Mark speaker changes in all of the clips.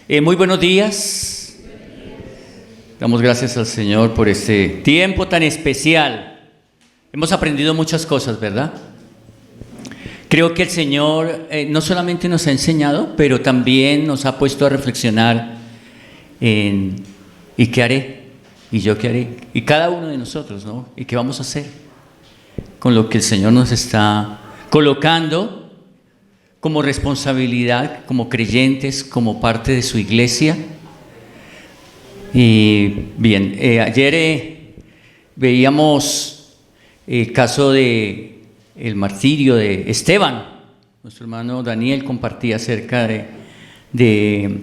Speaker 1: Muy buenos días. Damos gracias al Señor por este tiempo tan especial. Hemos aprendido muchas cosas, ¿verdad? Creo que el Señor no solamente nos ha enseñado, pero también nos ha puesto a reflexionar en ¿y qué haré? ¿Y yo qué haré? Y cada uno de nosotros, ¿no? ¿Y qué vamos a hacer con lo que el Señor nos está colocando como responsabilidad, como creyentes, como parte de su iglesia? Y bien, ayer veíamos el caso de el martirio de Esteban. Nuestro hermano Daniel compartía acerca de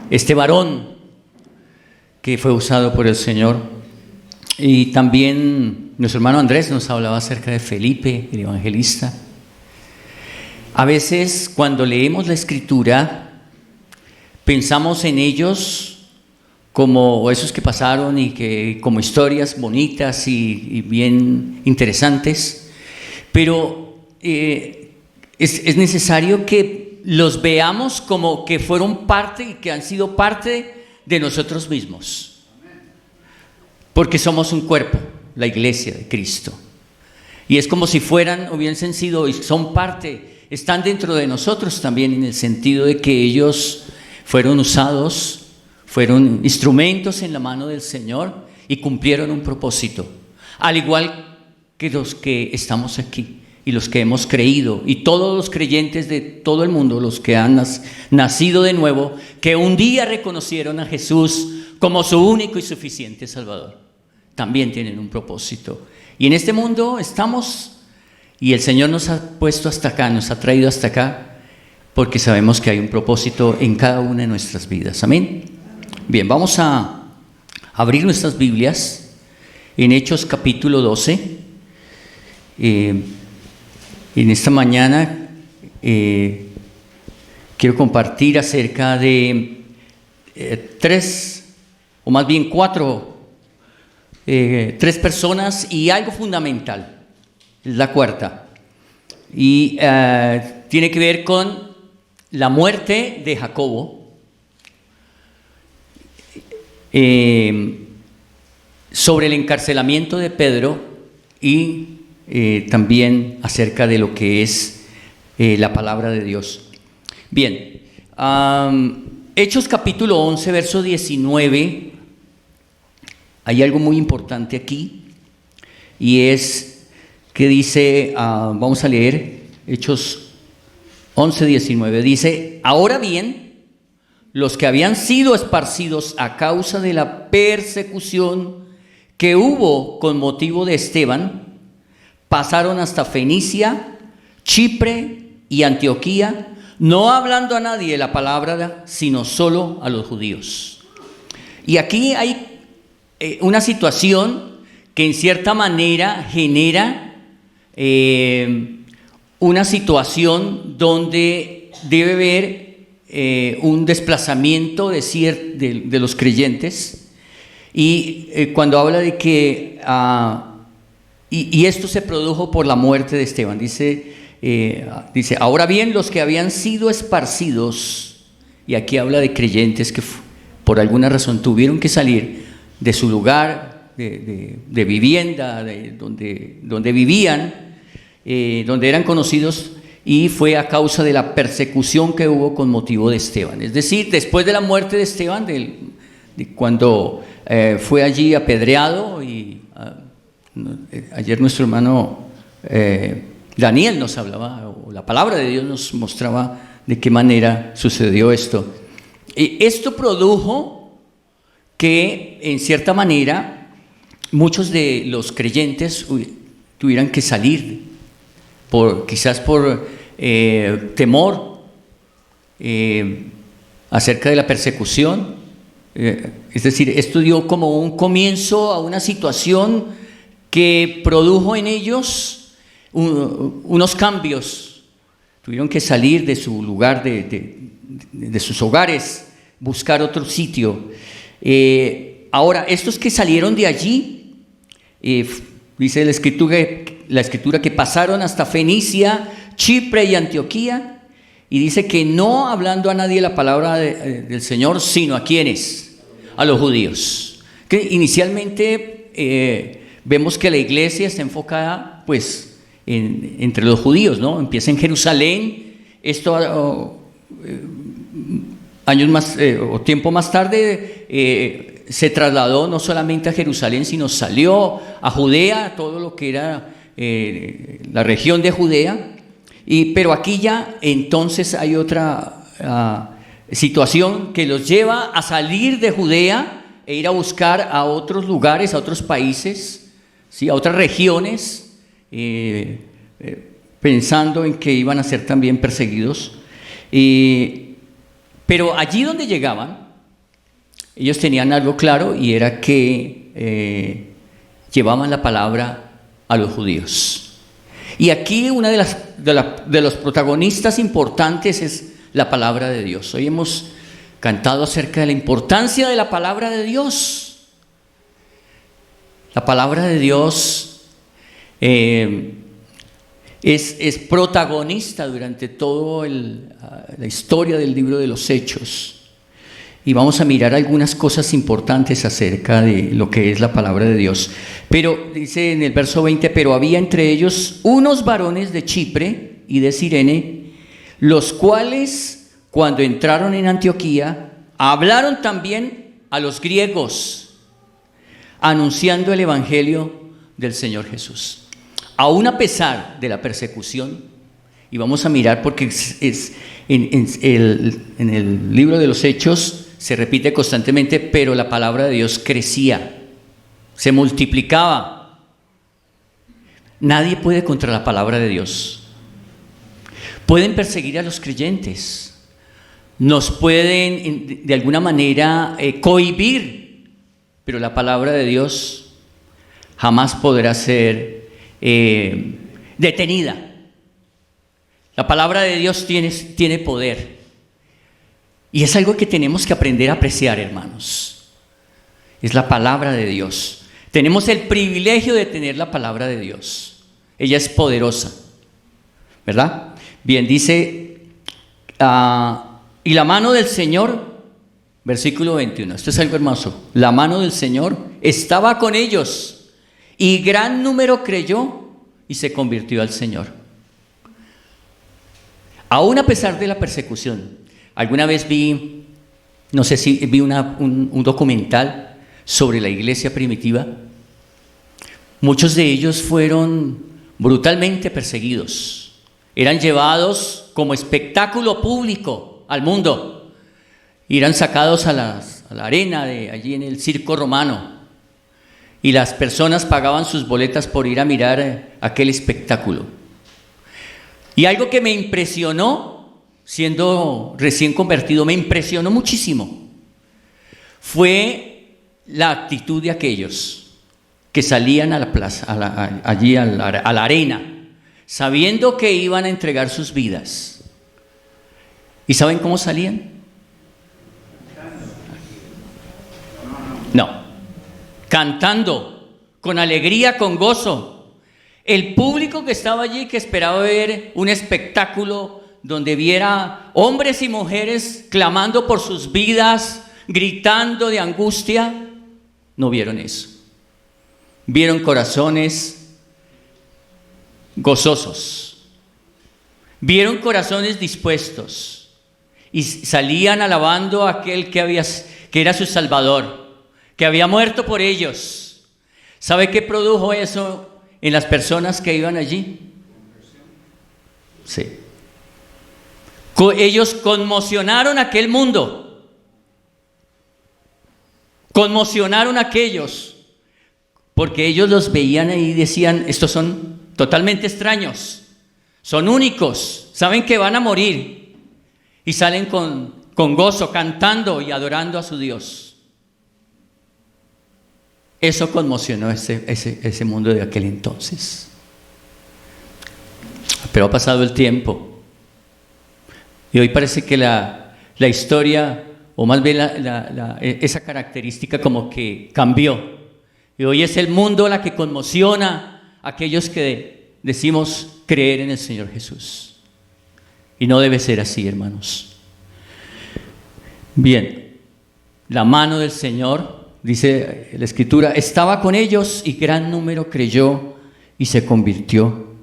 Speaker 1: este varón que fue usado por el Señor. Y también nuestro hermano Andrés nos hablaba acerca de Felipe, el evangelista. A veces cuando leemos la Escritura pensamos en ellos como esos que pasaron y que como historias bonitas y bien interesantes, pero es necesario que los veamos como que fueron parte y que han sido parte de nosotros mismos, porque somos un cuerpo, la iglesia de Cristo, y es como si hubiesen sido y son parte. Están dentro de nosotros también en el sentido de que ellos fueron usados, fueron instrumentos en la mano del Señor y cumplieron un propósito, al igual que los que estamos aquí y los que hemos creído y todos los creyentes de todo el mundo, los que han nacido de nuevo, que un día reconocieron a Jesús como su único y suficiente Salvador, también tienen un propósito. Y en este mundo estamos. Y el Señor nos ha puesto hasta acá, nos ha traído hasta acá, porque sabemos que hay un propósito en cada una de nuestras vidas. Amén. Bien, vamos a abrir nuestras Biblias en Hechos capítulo 12. En esta mañana quiero compartir acerca de tres personas y algo fundamental. Es la cuarta, y tiene que ver con la muerte de Jacobo, sobre el encarcelamiento de Pedro y también acerca de lo que es la palabra de Dios. Bien, Hechos capítulo 11, verso 19, hay algo muy importante aquí, y es que dice, vamos a leer Hechos 11, 19, dice: ahora bien, los que habían sido esparcidos a causa de la persecución que hubo con motivo de Esteban, pasaron hasta Fenicia, Chipre y Antioquía, no hablando a nadie la palabra, sino solo a los judíos. Y aquí hay una situación que en cierta manera genera una situación donde debe haber un desplazamiento de los creyentes, y cuando habla de que y esto se produjo por la muerte de Esteban, dice ahora bien, los que habían sido esparcidos, y aquí habla de creyentes que por alguna razón tuvieron que salir de su lugar de vivienda, de donde vivían, donde eran conocidos, y fue a causa de la persecución que hubo con motivo de Esteban. Es decir, después de la muerte de Esteban, cuando fue allí apedreado, y ayer nuestro hermano Daniel nos hablaba, o la palabra de Dios nos mostraba de qué manera sucedió esto. Y esto produjo que, en cierta manera, muchos de los creyentes tuvieran que salir, quizás por temor acerca de la persecución. Es decir, esto dio como un comienzo a una situación que produjo en ellos unos cambios. Tuvieron que salir de su lugar, de sus hogares, buscar otro sitio. Ahora, estos que salieron de allí, dice la Escritura que pasaron hasta Fenicia, Chipre y Antioquía, y dice que no hablando a nadie la palabra del Señor, sino a quienes, a los judíos. Que inicialmente vemos que la iglesia está enfocada pues entre los judíos, ¿no? Empieza en Jerusalén, esto años más o tiempo más tarde se trasladó no solamente a Jerusalén, sino salió a Judea, todo lo que era la región de Judea. Pero aquí ya entonces hay otra situación que los lleva a salir de Judea e ir a buscar a otros lugares, a otros países, ¿sí? A otras regiones, pensando en que iban a ser también perseguidos. Pero allí donde llegaban, ellos tenían algo claro, y era que llevaban la palabra a los judíos. Y aquí una de los protagonistas importantes es la palabra de Dios. Hoy hemos cantado acerca de la importancia de la palabra de Dios. La palabra de Dios es protagonista durante toda la historia del libro de los Hechos. Y vamos a mirar algunas cosas importantes acerca de lo que es la palabra de Dios. Pero dice en el verso 20, pero había entre ellos unos varones de Chipre y de Cirene, los cuales cuando entraron en Antioquía, hablaron también a los griegos, anunciando el evangelio del Señor Jesús. Aún a pesar de la persecución, y vamos a mirar porque en el libro de los Hechos se repite constantemente, pero la palabra de Dios crecía, se multiplicaba. Nadie puede contra la palabra de Dios. Pueden perseguir a los creyentes, nos pueden de alguna manera cohibir, pero la palabra de Dios jamás podrá ser detenida. La palabra de Dios tiene poder. Y es algo que tenemos que aprender a apreciar, hermanos. Es la palabra de Dios. Tenemos el privilegio de tener la palabra de Dios. Ella es poderosa, ¿verdad? Bien, dice, y la mano del Señor, versículo 21, esto es algo hermoso. La mano del Señor estaba con ellos, y gran número creyó y se convirtió al Señor. Aún a pesar de la persecución. Alguna vez no sé si vi un documental sobre la iglesia primitiva. Muchos de ellos fueron brutalmente perseguidos. Eran llevados como espectáculo público al mundo. Eran sacados a la arena de allí en el circo romano. Y las personas pagaban sus boletas por ir a mirar aquel espectáculo. Y algo que me impresionó, siendo recién convertido, me impresionó muchísimo, fue la actitud de aquellos que salían a la plaza, allí a la arena, sabiendo que iban a entregar sus vidas. ¿Y saben cómo salían? No, cantando, con alegría, con gozo. El público que estaba allí, que esperaba ver un espectáculo donde viera hombres y mujeres clamando por sus vidas, gritando de angustia, no vieron eso. Vieron corazones gozosos, vieron corazones dispuestos, y salían alabando a aquel que era su Salvador, que había muerto por ellos. ¿Sabe qué produjo eso en las personas que iban allí? Sí. Ellos conmocionaron aquel mundo, conmocionaron a aquellos, porque ellos los veían ahí y decían, estos son totalmente extraños, son únicos, saben que van a morir, y salen con gozo, cantando y adorando a su Dios. Eso conmocionó ese mundo de aquel entonces. Pero ha pasado el tiempo. Y hoy parece que la historia, o más bien esa característica como que cambió. Y hoy es el mundo la que conmociona a aquellos que decimos creer en el Señor Jesús. Y no debe ser así, hermanos. Bien, la mano del Señor, dice la Escritura, estaba con ellos y gran número creyó y se convirtió.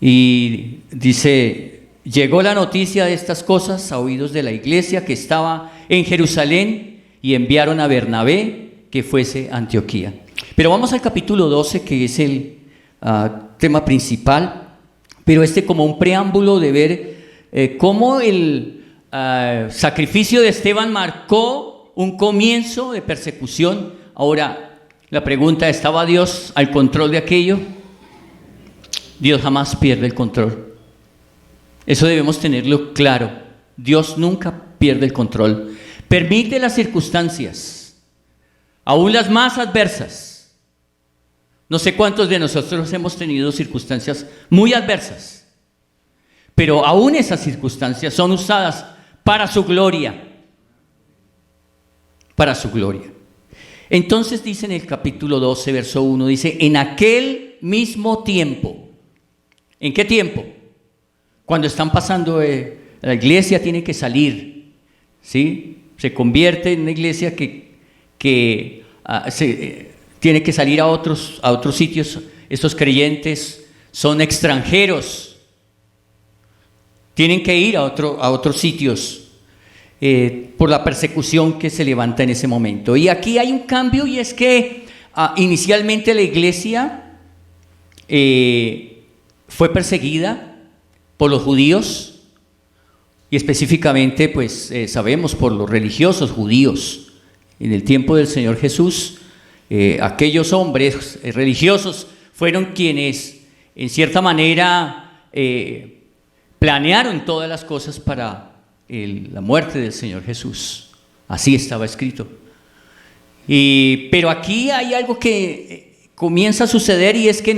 Speaker 1: Y dice, llegó la noticia de estas cosas a oídos de la iglesia que estaba en Jerusalén y enviaron a Bernabé que fuese a Antioquía. Pero vamos al capítulo 12, que es el tema principal, pero como un preámbulo de ver cómo el sacrificio de Esteban marcó un comienzo de persecución. Ahora, la pregunta, ¿estaba Dios al control de aquello? Dios jamás pierde el control. Eso debemos tenerlo claro. Dios nunca pierde el control. Permite las circunstancias, aún las más adversas. No sé cuántos de nosotros hemos tenido circunstancias muy adversas, pero aún esas circunstancias son usadas para su gloria. Para su gloria. Entonces dice en el capítulo 12, verso 1, dice, en aquel mismo tiempo. ¿En qué tiempo? Cuando están pasando, la iglesia tiene que salir, ¿sí? Se convierte en una iglesia que tiene que salir a otros sitios. Estos creyentes son extranjeros, tienen que ir a otros sitios por la persecución que se levanta en ese momento. Y aquí hay un cambio, y es que inicialmente la iglesia fue perseguida por los judíos, y específicamente pues sabemos por los religiosos judíos. En el tiempo del Señor Jesús, aquellos hombres religiosos fueron quienes en cierta manera planearon todas las cosas para la muerte del Señor Jesús. Así estaba escrito. Pero aquí hay algo que comienza a suceder, y es que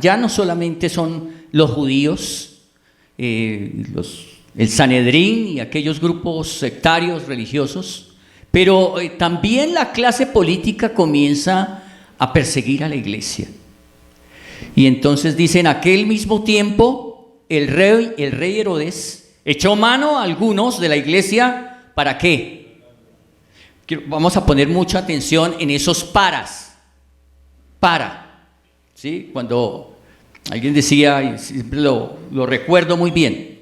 Speaker 1: ya no solamente son los judíos, el Sanedrín y aquellos grupos sectarios religiosos, pero también la clase política comienza a perseguir a la iglesia. Y entonces dice, en aquel mismo tiempo el rey Herodes echó mano a algunos de la iglesia. ¿Para qué? Vamos a poner mucha atención en esos paras. ¿Sí? Cuando alguien decía, y siempre lo recuerdo muy bien,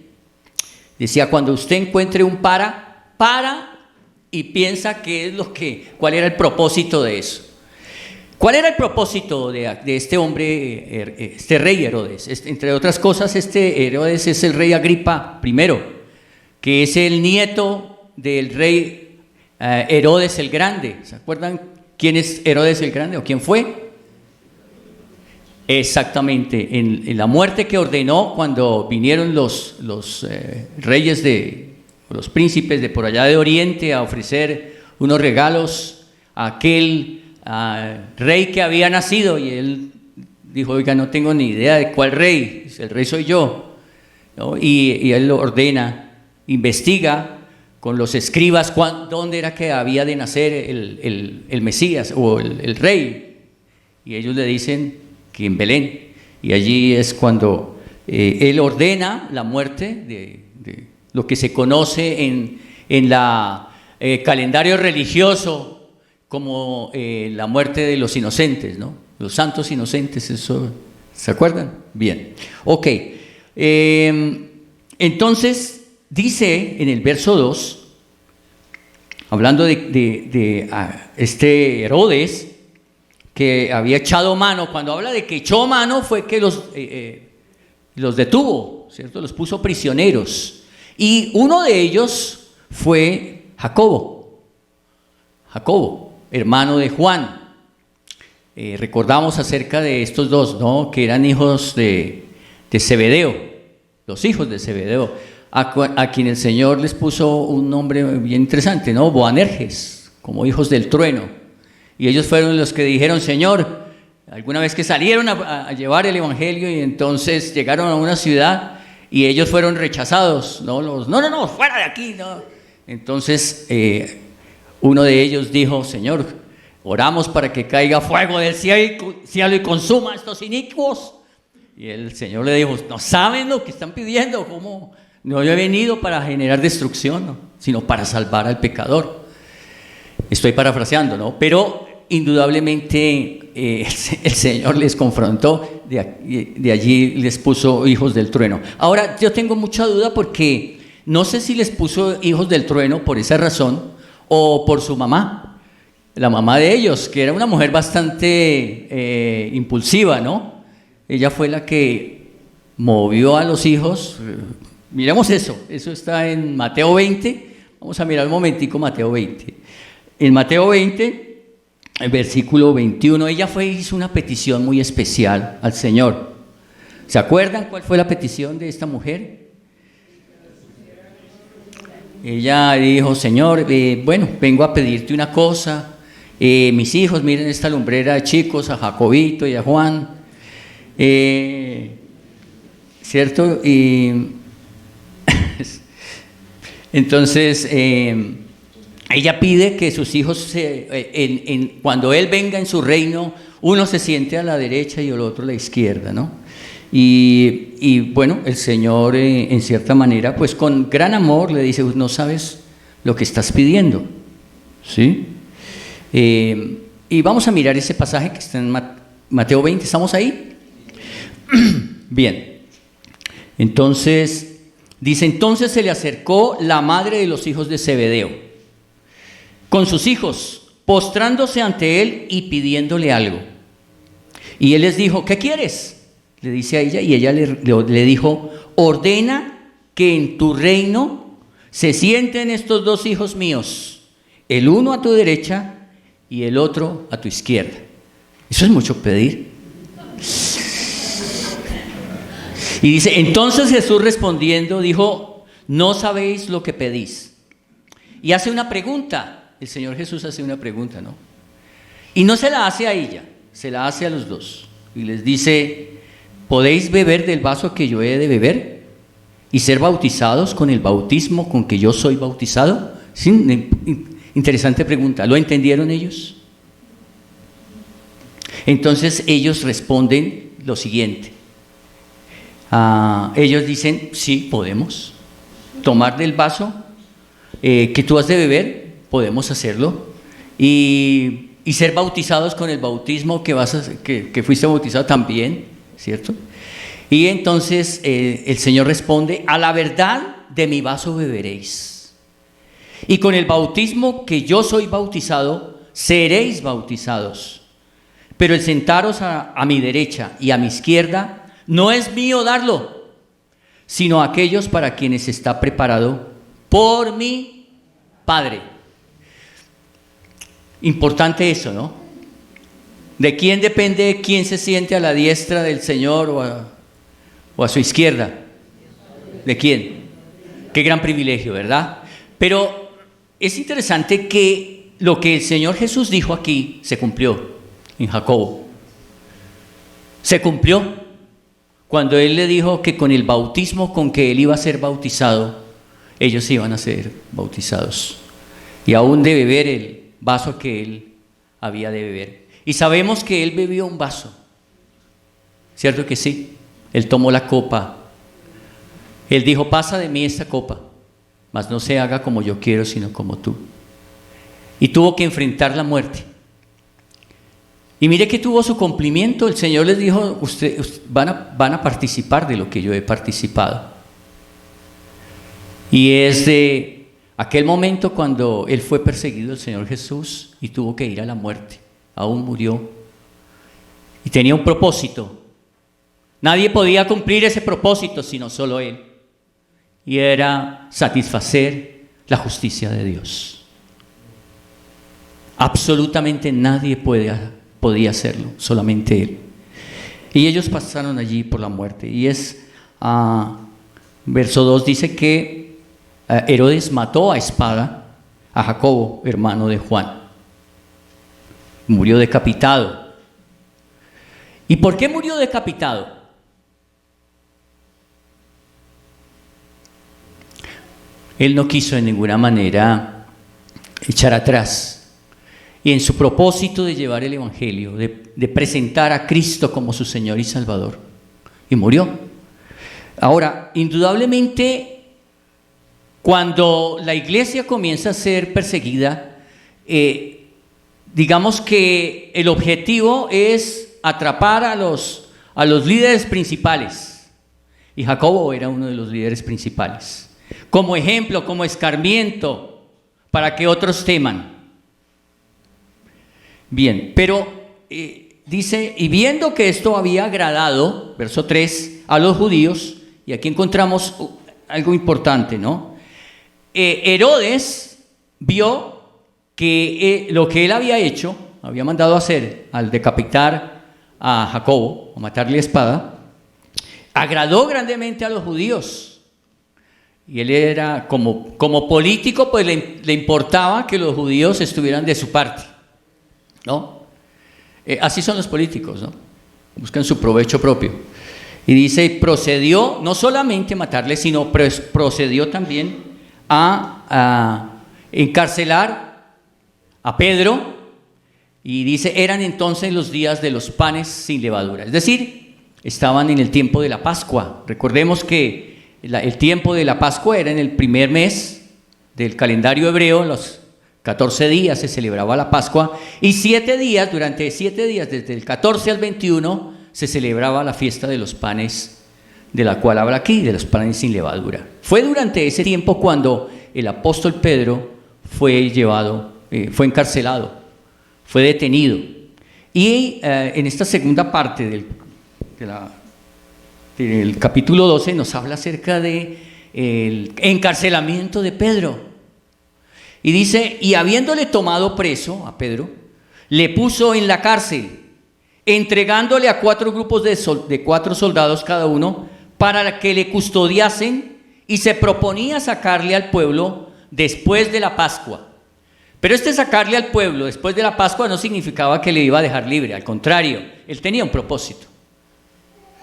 Speaker 1: decía, cuando usted encuentre un para y piensa cuál era el propósito de eso. ¿Cuál era el propósito de este hombre, este rey Herodes? Entre otras cosas, este Herodes es el rey Agripa I, que es el nieto del rey Herodes el Grande. ¿Se acuerdan quién es Herodes el Grande o quién fue? Exactamente, en la muerte que ordenó cuando vinieron los reyes los príncipes de por allá de Oriente a ofrecer unos regalos a aquel rey que había nacido, y él dijo, oiga, no tengo ni idea de cuál rey, el rey soy yo, ¿no? Y él lo ordena, investiga con los escribas dónde era que había de nacer el Mesías o el rey, y ellos le dicen que en Belén, y allí es cuando él ordena la muerte de lo que se conoce en la calendario religioso como la muerte de los inocentes, ¿no? Los santos inocentes, eso, ¿se acuerdan? Bien, ok. Entonces dice en el verso 2, hablando de este Herodes, que había echado mano. Cuando habla de que echó mano, fue que los detuvo, ¿cierto? Los puso prisioneros. Y uno de ellos fue Jacobo, hermano de Juan. Recordamos acerca de estos dos, ¿no? Que eran hijos de Zebedeo, los hijos de Zebedeo, a quien el Señor les puso un nombre bien interesante, ¿no? Boanerges, como hijos del trueno. Y ellos fueron los que dijeron, Señor, alguna vez que salieron a llevar el evangelio, y entonces llegaron a una ciudad y ellos fueron rechazados, ¿no? No, fuera de aquí, ¿no? Entonces uno de ellos dijo, Señor, oramos para que caiga fuego del cielo y consuma a estos inicuos. Y el Señor le dijo, no saben lo que están pidiendo, No he venido para generar destrucción, ¿no?, sino para salvar al pecador. Estoy parafraseando, ¿no? Pero indudablemente el Señor les confrontó, de allí les puso hijos del trueno. Ahora, yo tengo mucha duda porque no sé si les puso hijos del trueno por esa razón o por su mamá, la mamá de ellos, que era una mujer bastante impulsiva, ¿no? Ella fue la que movió a los hijos. Miremos eso está en Mateo 20, vamos a mirar un momentico Mateo 20. En Mateo 20, el versículo 21, ella hizo una petición muy especial al Señor. ¿Se acuerdan cuál fue la petición de esta mujer? Ella dijo: Señor, bueno, vengo a pedirte una cosa. Mis hijos, miren esta lumbrera de chicos, a Jacobito y a Juan, ¿cierto? Y entonces ella pide que sus hijos, cuando Él venga en su reino, uno se siente a la derecha y el otro a la izquierda, ¿no? Y bueno, el Señor en cierta manera, pues con gran amor le dice: no sabes lo que estás pidiendo, ¿sí? Y vamos a mirar ese pasaje que está en Mateo 20, ¿estamos ahí? Bien, entonces dice: entonces se le acercó la madre de los hijos de Zebedeo con sus hijos, postrándose ante él y pidiéndole algo. Y él les dijo: ¿qué quieres?, le dice a ella, y ella le dijo: ordena que en tu reino se sienten estos dos hijos míos, el uno a tu derecha y el otro a tu izquierda. Eso es mucho pedir. Y dice: entonces Jesús respondiendo dijo: no sabéis lo que pedís. Y hace una pregunta, el Señor Jesús hace una pregunta, ¿no? Y no se la hace a ella, se la hace a los dos. Y les dice: ¿podéis beber del vaso que yo he de beber y ser bautizados con el bautismo con que yo soy bautizado? ¿Sí? Interesante pregunta. ¿Lo entendieron ellos? Entonces ellos responden lo siguiente. Ellos dicen: sí, podemos tomar del vaso que tú has de beber, podemos hacerlo, y ser bautizados con el bautismo que fuiste bautizado también, ¿cierto? Y entonces el Señor responde: a la verdad de mi vaso beberéis, y con el bautismo que yo soy bautizado seréis bautizados, pero el sentaros a mi derecha y a mi izquierda no es mío darlo, sino a aquellos para quienes está preparado por mi Padre. Importante eso, ¿no? ¿De quién depende quién se siente a la diestra del Señor o a su izquierda? ¿De quién? Qué gran privilegio, ¿verdad? Pero es interesante que lo que el Señor Jesús dijo aquí se cumplió en Jacobo. Se cumplió cuando Él le dijo que con el bautismo con que Él iba a ser bautizado, ellos iban a ser bautizados, y aún de beber el vaso que Él había de beber. Y sabemos que Él bebió un vaso, ¿cierto que sí? Él tomó la copa. Él dijo: pasa de mí esta copa, mas no se haga como yo quiero, sino como tú. Y tuvo que enfrentar la muerte. Y mire que tuvo su cumplimiento. El Señor les dijo: ustedes van a participar de lo que yo he participado. Y es de aquel momento cuando Él fue perseguido, el Señor Jesús, y tuvo que ir a la muerte. Aún murió. Y tenía un propósito. Nadie podía cumplir ese propósito sino solo Él. Y era satisfacer la justicia de Dios. Absolutamente nadie podía hacerlo, solamente Él. Y ellos pasaron allí por la muerte. Y verso 2 dice que Herodes mató a espada a Jacobo, hermano de Juan. Murió decapitado. ¿Y por qué murió decapitado? Él no quiso de ninguna manera echar atrás. Y en su propósito de llevar el Evangelio, de presentar a Cristo como su Señor y Salvador. Y murió. Ahora, indudablemente, Cuando la iglesia comienza a ser perseguida, digamos que el objetivo es atrapar a los líderes principales. Y Jacobo era uno de los líderes principales. Como ejemplo, como escarmiento, para que otros teman. Bien, pero dice, y viendo que esto había agradado, verso 3, a los judíos, y aquí encontramos algo importante, ¿no? Herodes vio que lo que él había hecho, había mandado hacer al decapitar a Jacobo, o matarle a espada, agradó grandemente a los judíos. Y él era como político, pues le importaba que los judíos estuvieran de su parte, ¿no? Así son los políticos, ¿no? Buscan su provecho propio. Y dice, procedió no solamente a matarle, sino procedió también a encarcelar a Pedro. Y dice, eran entonces los días de los panes sin levadura. Es decir, estaban en el tiempo de la Pascua. Recordemos que el tiempo de la Pascua era en el primer mes del calendario hebreo, los 14 días se celebraba la Pascua, y 7 días, durante 7 días, desde el 14 al 21, se celebraba la fiesta de los panes, de la cual habla aquí, de los panes sin levadura. Fue durante ese tiempo cuando el apóstol Pedro fue encarcelado, fue detenido. Y en esta segunda parte del capítulo 12 nos habla acerca del encarcelamiento de Pedro. Y dice, y habiéndole tomado preso a Pedro, le puso en la cárcel, entregándole a 4 grupos de 4 soldados cada uno, para que le custodiasen, y se proponía sacarle al pueblo después de la Pascua. Pero sacarle al pueblo después de la Pascua no significaba que le iba a dejar libre, al contrario, él tenía un propósito.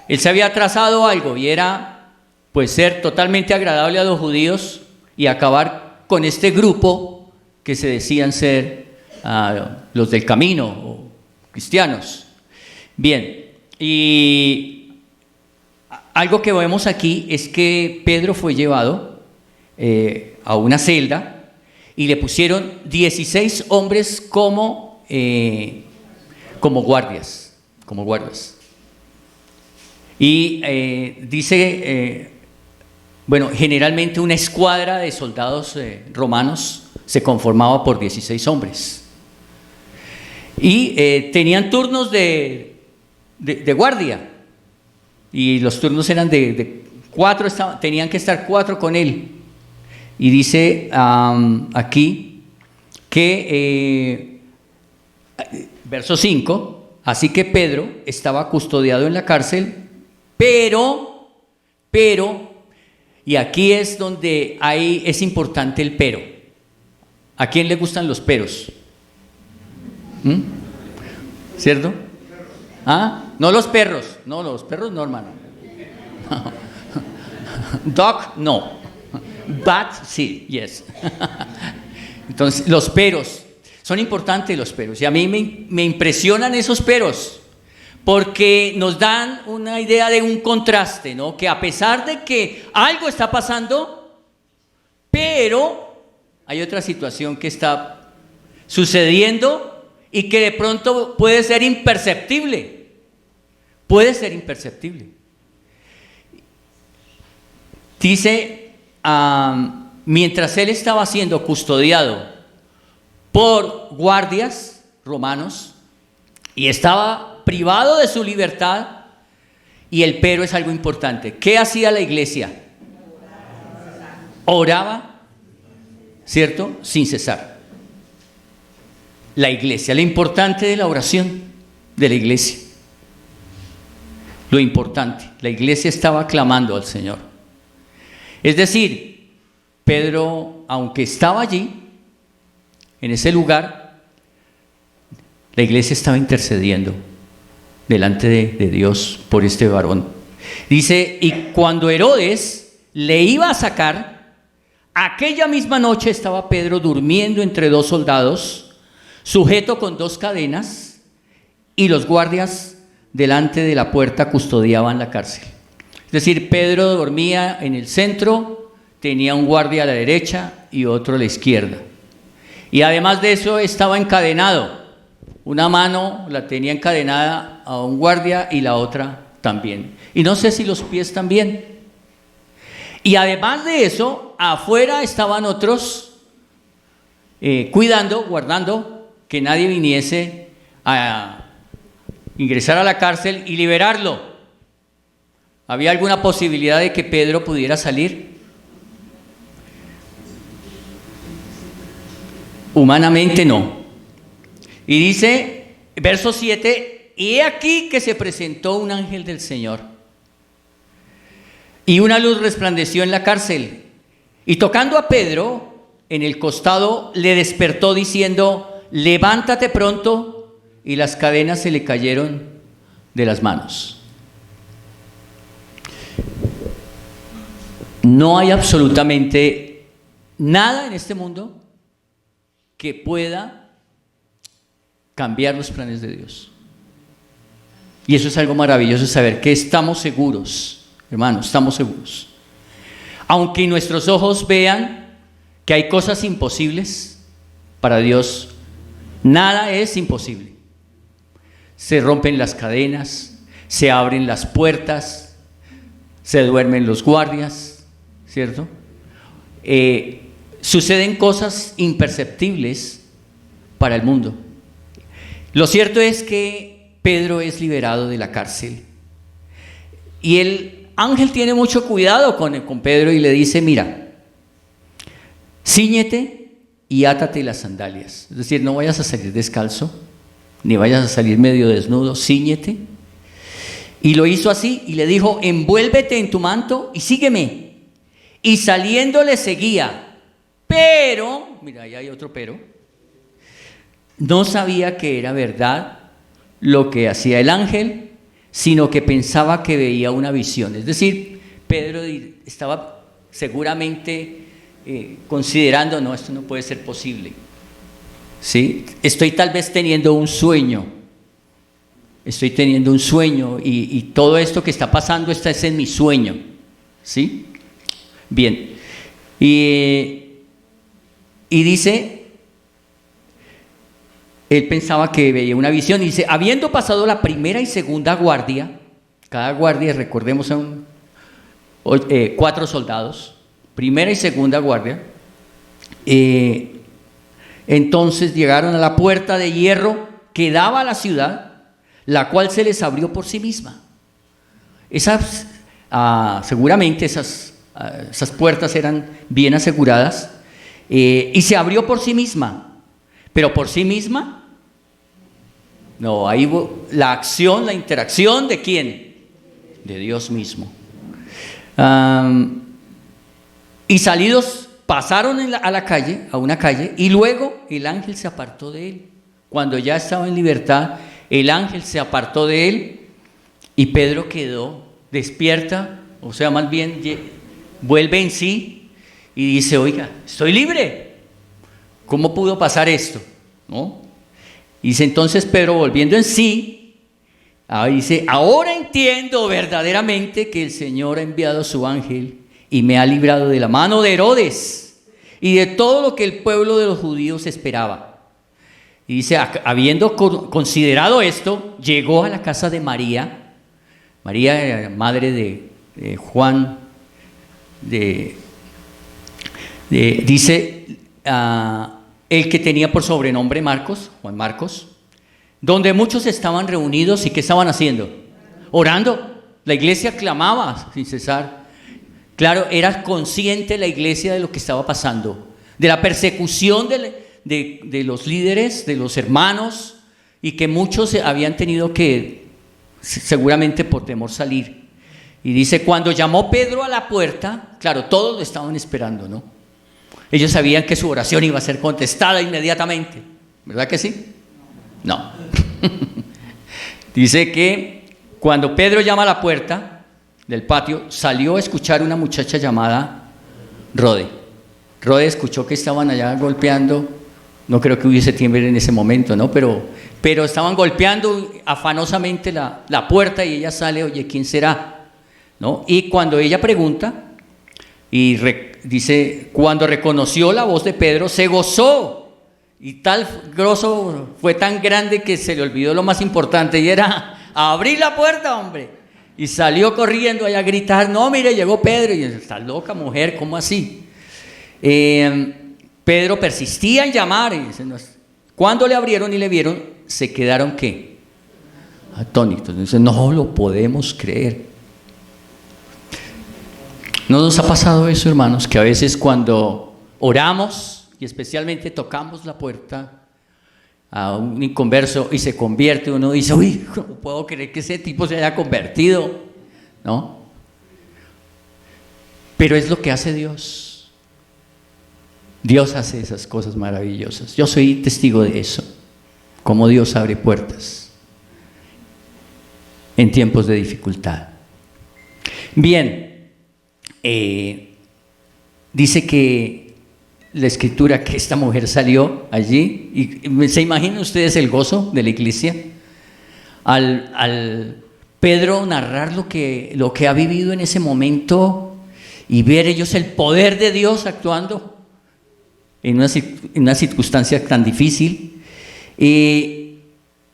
Speaker 1: Él se había trazado algo y era pues ser totalmente agradable a los judíos y acabar con este grupo que se decían ser los del camino o cristianos. Bien, y algo que vemos aquí es que Pedro fue llevado a una celda y le pusieron 16 hombres como guardias. Y dice, generalmente una escuadra de soldados romanos se conformaba por 16 hombres. Y tenían turnos de guardia. Y los turnos eran de 4, tenían que estar 4 con él. Y dice aquí que, verso 5, así que Pedro estaba custodiado en la cárcel, pero, y aquí es donde es importante el pero. ¿A quién le gustan los peros? ¿Cierto? No los perros, no, hermano. Dog, no. But, sí, yes. Entonces, los peros, son importantes los peros, y a mí me impresionan esos peros, porque nos dan una idea de un contraste, ¿no? Que a pesar de que algo está pasando, pero hay otra situación que está sucediendo y que de pronto puede ser imperceptible. Dice, mientras él estaba siendo custodiado por guardias romanos y estaba privado de su libertad, y el pero es algo importante. ¿Qué hacía la iglesia? Oraba, ¿cierto? Sin cesar. La iglesia, lo importante de la oración de la iglesia. Lo importante, la iglesia estaba clamando al Señor. Es decir, Pedro, aunque estaba allí, en ese lugar, la iglesia estaba intercediendo delante de Dios por este varón. Dice, y cuando Herodes le iba a sacar, aquella misma noche estaba Pedro durmiendo entre 2 soldados, sujeto con 2 cadenas, y los guardias delante de la puerta custodiaban la cárcel. Es decir, Pedro dormía en el centro, tenía un guardia a la derecha y otro a la izquierda. Y además de eso estaba encadenado. Una mano la tenía encadenada a un guardia y la otra también. Y no sé si los pies también. Y además de eso, afuera estaban otros cuidando, guardando, que nadie viniese a ingresar a la cárcel y liberarlo. ¿Había alguna posibilidad de que Pedro pudiera salir? Humanamente no. Y dice, verso 7, y he aquí que se presentó un ángel del Señor, y una luz resplandeció en la cárcel, y tocando a Pedro en el costado, le despertó diciendo, levántate pronto, y las cadenas se le cayeron de las manos. No hay absolutamente nada en este mundo que pueda cambiar los planes de Dios. Y eso es algo maravilloso, saber que estamos seguros, hermanos, estamos seguros. Aunque nuestros ojos vean que hay cosas imposibles, para Dios nada es imposible. Se rompen las cadenas, se abren las puertas, se duermen los guardias, ¿cierto? Suceden cosas imperceptibles para el mundo. Lo cierto es que Pedro es liberado de la cárcel y el ángel tiene mucho cuidado con Pedro y le dice, mira, cíñete y átate las sandalias. Es decir, no vayas a salir descalzo, ni vayas a salir medio desnudo, cíñete. Y lo hizo así y le dijo, envuélvete en tu manto y sígueme. Y saliendo le seguía, pero, mira, ahí hay otro pero, no sabía que era verdad lo que hacía el ángel, sino que pensaba que veía una visión. Es decir, Pedro estaba seguramente considerando, no, esto no puede ser posible. ¿Sí? Estoy tal vez teniendo un sueño. Estoy teniendo un sueño y todo esto que está pasando está en mi sueño. ¿Sí? Bien. Y dice, él pensaba que veía una visión y dice, habiendo pasado la primera y segunda guardia, cada guardia, recordemos, son 4 soldados, primera y segunda guardia, entonces llegaron a la puerta de hierro que daba a la ciudad, la cual se les abrió por sí misma. Seguramente esas puertas eran bien aseguradas, y se abrió por sí misma. Pero por sí misma, no, ahí la acción, la interacción ¿de quién? De Dios mismo. Y salidos pasaron a la calle, a una calle, y luego el ángel se apartó de él. Cuando ya estaba en libertad, el ángel se apartó de él y Pedro quedó despierta, o sea, más bien vuelve en sí y dice, oiga, estoy libre. ¿Cómo pudo pasar esto? ¿No? Dice entonces Pedro, volviendo en sí, dice, ahora entiendo verdaderamente que el Señor ha enviado su ángel y me ha librado de la mano de Herodes y de todo lo que el pueblo de los judíos esperaba. Y dice, habiendo considerado esto, llegó a la casa de María, madre de Juan, dice, el que tenía por sobrenombre Marcos, Juan Marcos, donde muchos estaban reunidos y ¿qué estaban haciendo? Orando. La iglesia clamaba sin cesar. Claro, era consciente la iglesia de lo que estaba pasando, de la persecución de los líderes, de los hermanos, y que muchos habían tenido que, seguramente por temor, salir. Y dice, cuando llamó Pedro a la puerta, claro, todos lo estaban esperando, ¿no? Ellos sabían que su oración iba a ser contestada inmediatamente, ¿verdad que sí? No. Dice que cuando Pedro llama a la puerta del patio, salió a escuchar una muchacha llamada Rode. Rode escuchó que estaban allá golpeando, no creo que hubiese timbre en ese momento, ¿no? Pero estaban golpeando afanosamente la puerta y ella sale, oye, ¿quién será? ¿No? Y cuando ella pregunta, dice, cuando reconoció la voz de Pedro, se gozó. Y tal gozo fue tan grande que se le olvidó lo más importante, y era abrir la puerta, hombre. Y salió corriendo allá a gritar, no, mire, llegó Pedro. Y está loca mujer, ¿cómo así? Pedro persistía en llamar. Cuando le abrieron y le vieron, se quedaron, ¿qué? Atónitos. Dice, no lo podemos creer. ¿No nos ha pasado eso, hermanos? Que a veces cuando oramos y especialmente tocamos la puerta a un inconverso y se convierte, uno dice, uy, no puedo creer que ese tipo se haya convertido, ¿no? Pero es lo que hace Dios. Dios hace esas cosas maravillosas. Yo soy testigo de eso, cómo Dios abre puertas en tiempos de dificultad. Bien. Dice que la escritura que esta mujer salió allí, y ¿se imaginan ustedes el gozo de la iglesia? Al Pedro narrar lo que ha vivido en ese momento y ver ellos el poder de Dios actuando en una circunstancia tan difícil.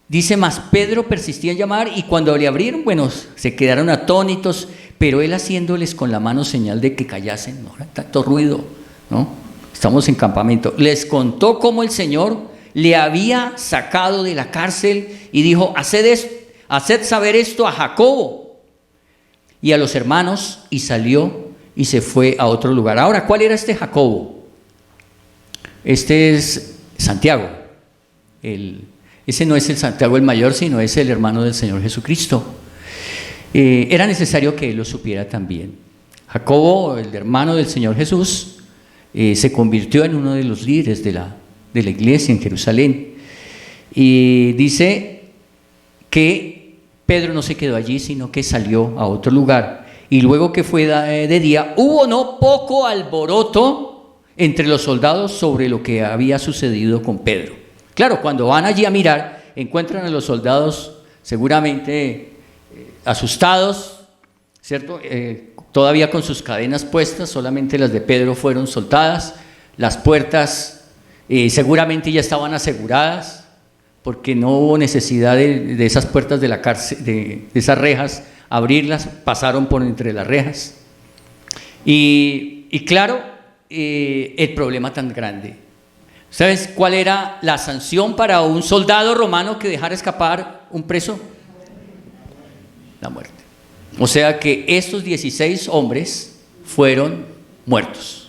Speaker 1: Dice, más Pedro persistía en llamar, y cuando le abrieron, bueno, se quedaron atónitos, pero él haciéndoles con la mano señal de que callasen, no era tanto ruido, ¿no? Estamos en campamento. Les contó cómo el Señor le había sacado de la cárcel y dijo, haced saber esto a Jacobo y a los hermanos, y salió y se fue a otro lugar. Ahora, ¿cuál era este Jacobo? Este es Santiago. Ese no es el Santiago el mayor, sino es el hermano del Señor Jesucristo. Era necesario que él lo supiera también. Jacobo, el hermano del Señor Jesús, se convirtió en uno de los líderes de la iglesia en Jerusalén. Y dice que Pedro no se quedó allí, sino que salió a otro lugar. Y luego que fue de día, hubo no poco alboroto entre los soldados sobre lo que había sucedido con Pedro. Claro, cuando van allí a mirar, encuentran a los soldados seguramente asustados, ¿cierto? Todavía con sus cadenas puestas, solamente las de Pedro fueron soltadas, las puertas seguramente ya estaban aseguradas, porque no hubo necesidad de esas puertas de la cárcel, de esas rejas, abrirlas, pasaron por entre las rejas. Y claro, el problema tan grande. ¿Sabes cuál era la sanción para un soldado romano que dejara escapar un preso? La muerte. O sea que estos 16 hombres fueron muertos,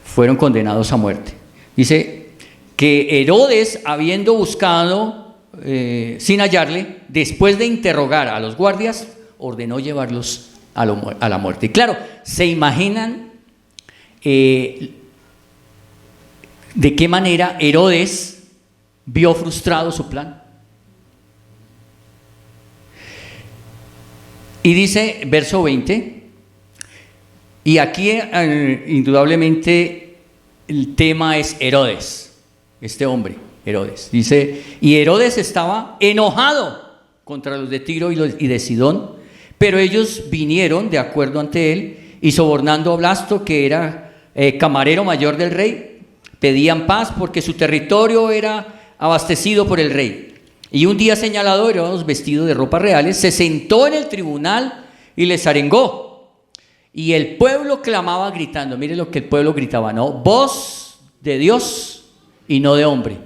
Speaker 1: fueron condenados a muerte. Dice que Herodes, habiendo buscado sin hallarle, después de interrogar a los guardias, ordenó llevarlos a la muerte. Y claro, ¿se imaginan de qué manera Herodes vio frustrado su plan? Y dice, verso 20, y aquí indudablemente el tema es Herodes, este hombre, Herodes. Dice, y Herodes estaba enojado contra los de Tiro y de Sidón, pero ellos vinieron de acuerdo ante él, y sobornando a Blasto, que era camarero mayor del rey, pedían paz porque su territorio era abastecido por el rey. Y un día señalado, Herodes, vestido de ropas reales, se sentó en el tribunal y les arengó. Y el pueblo clamaba gritando, mire lo que el pueblo gritaba, ¿no? Voz de Dios y no de hombre.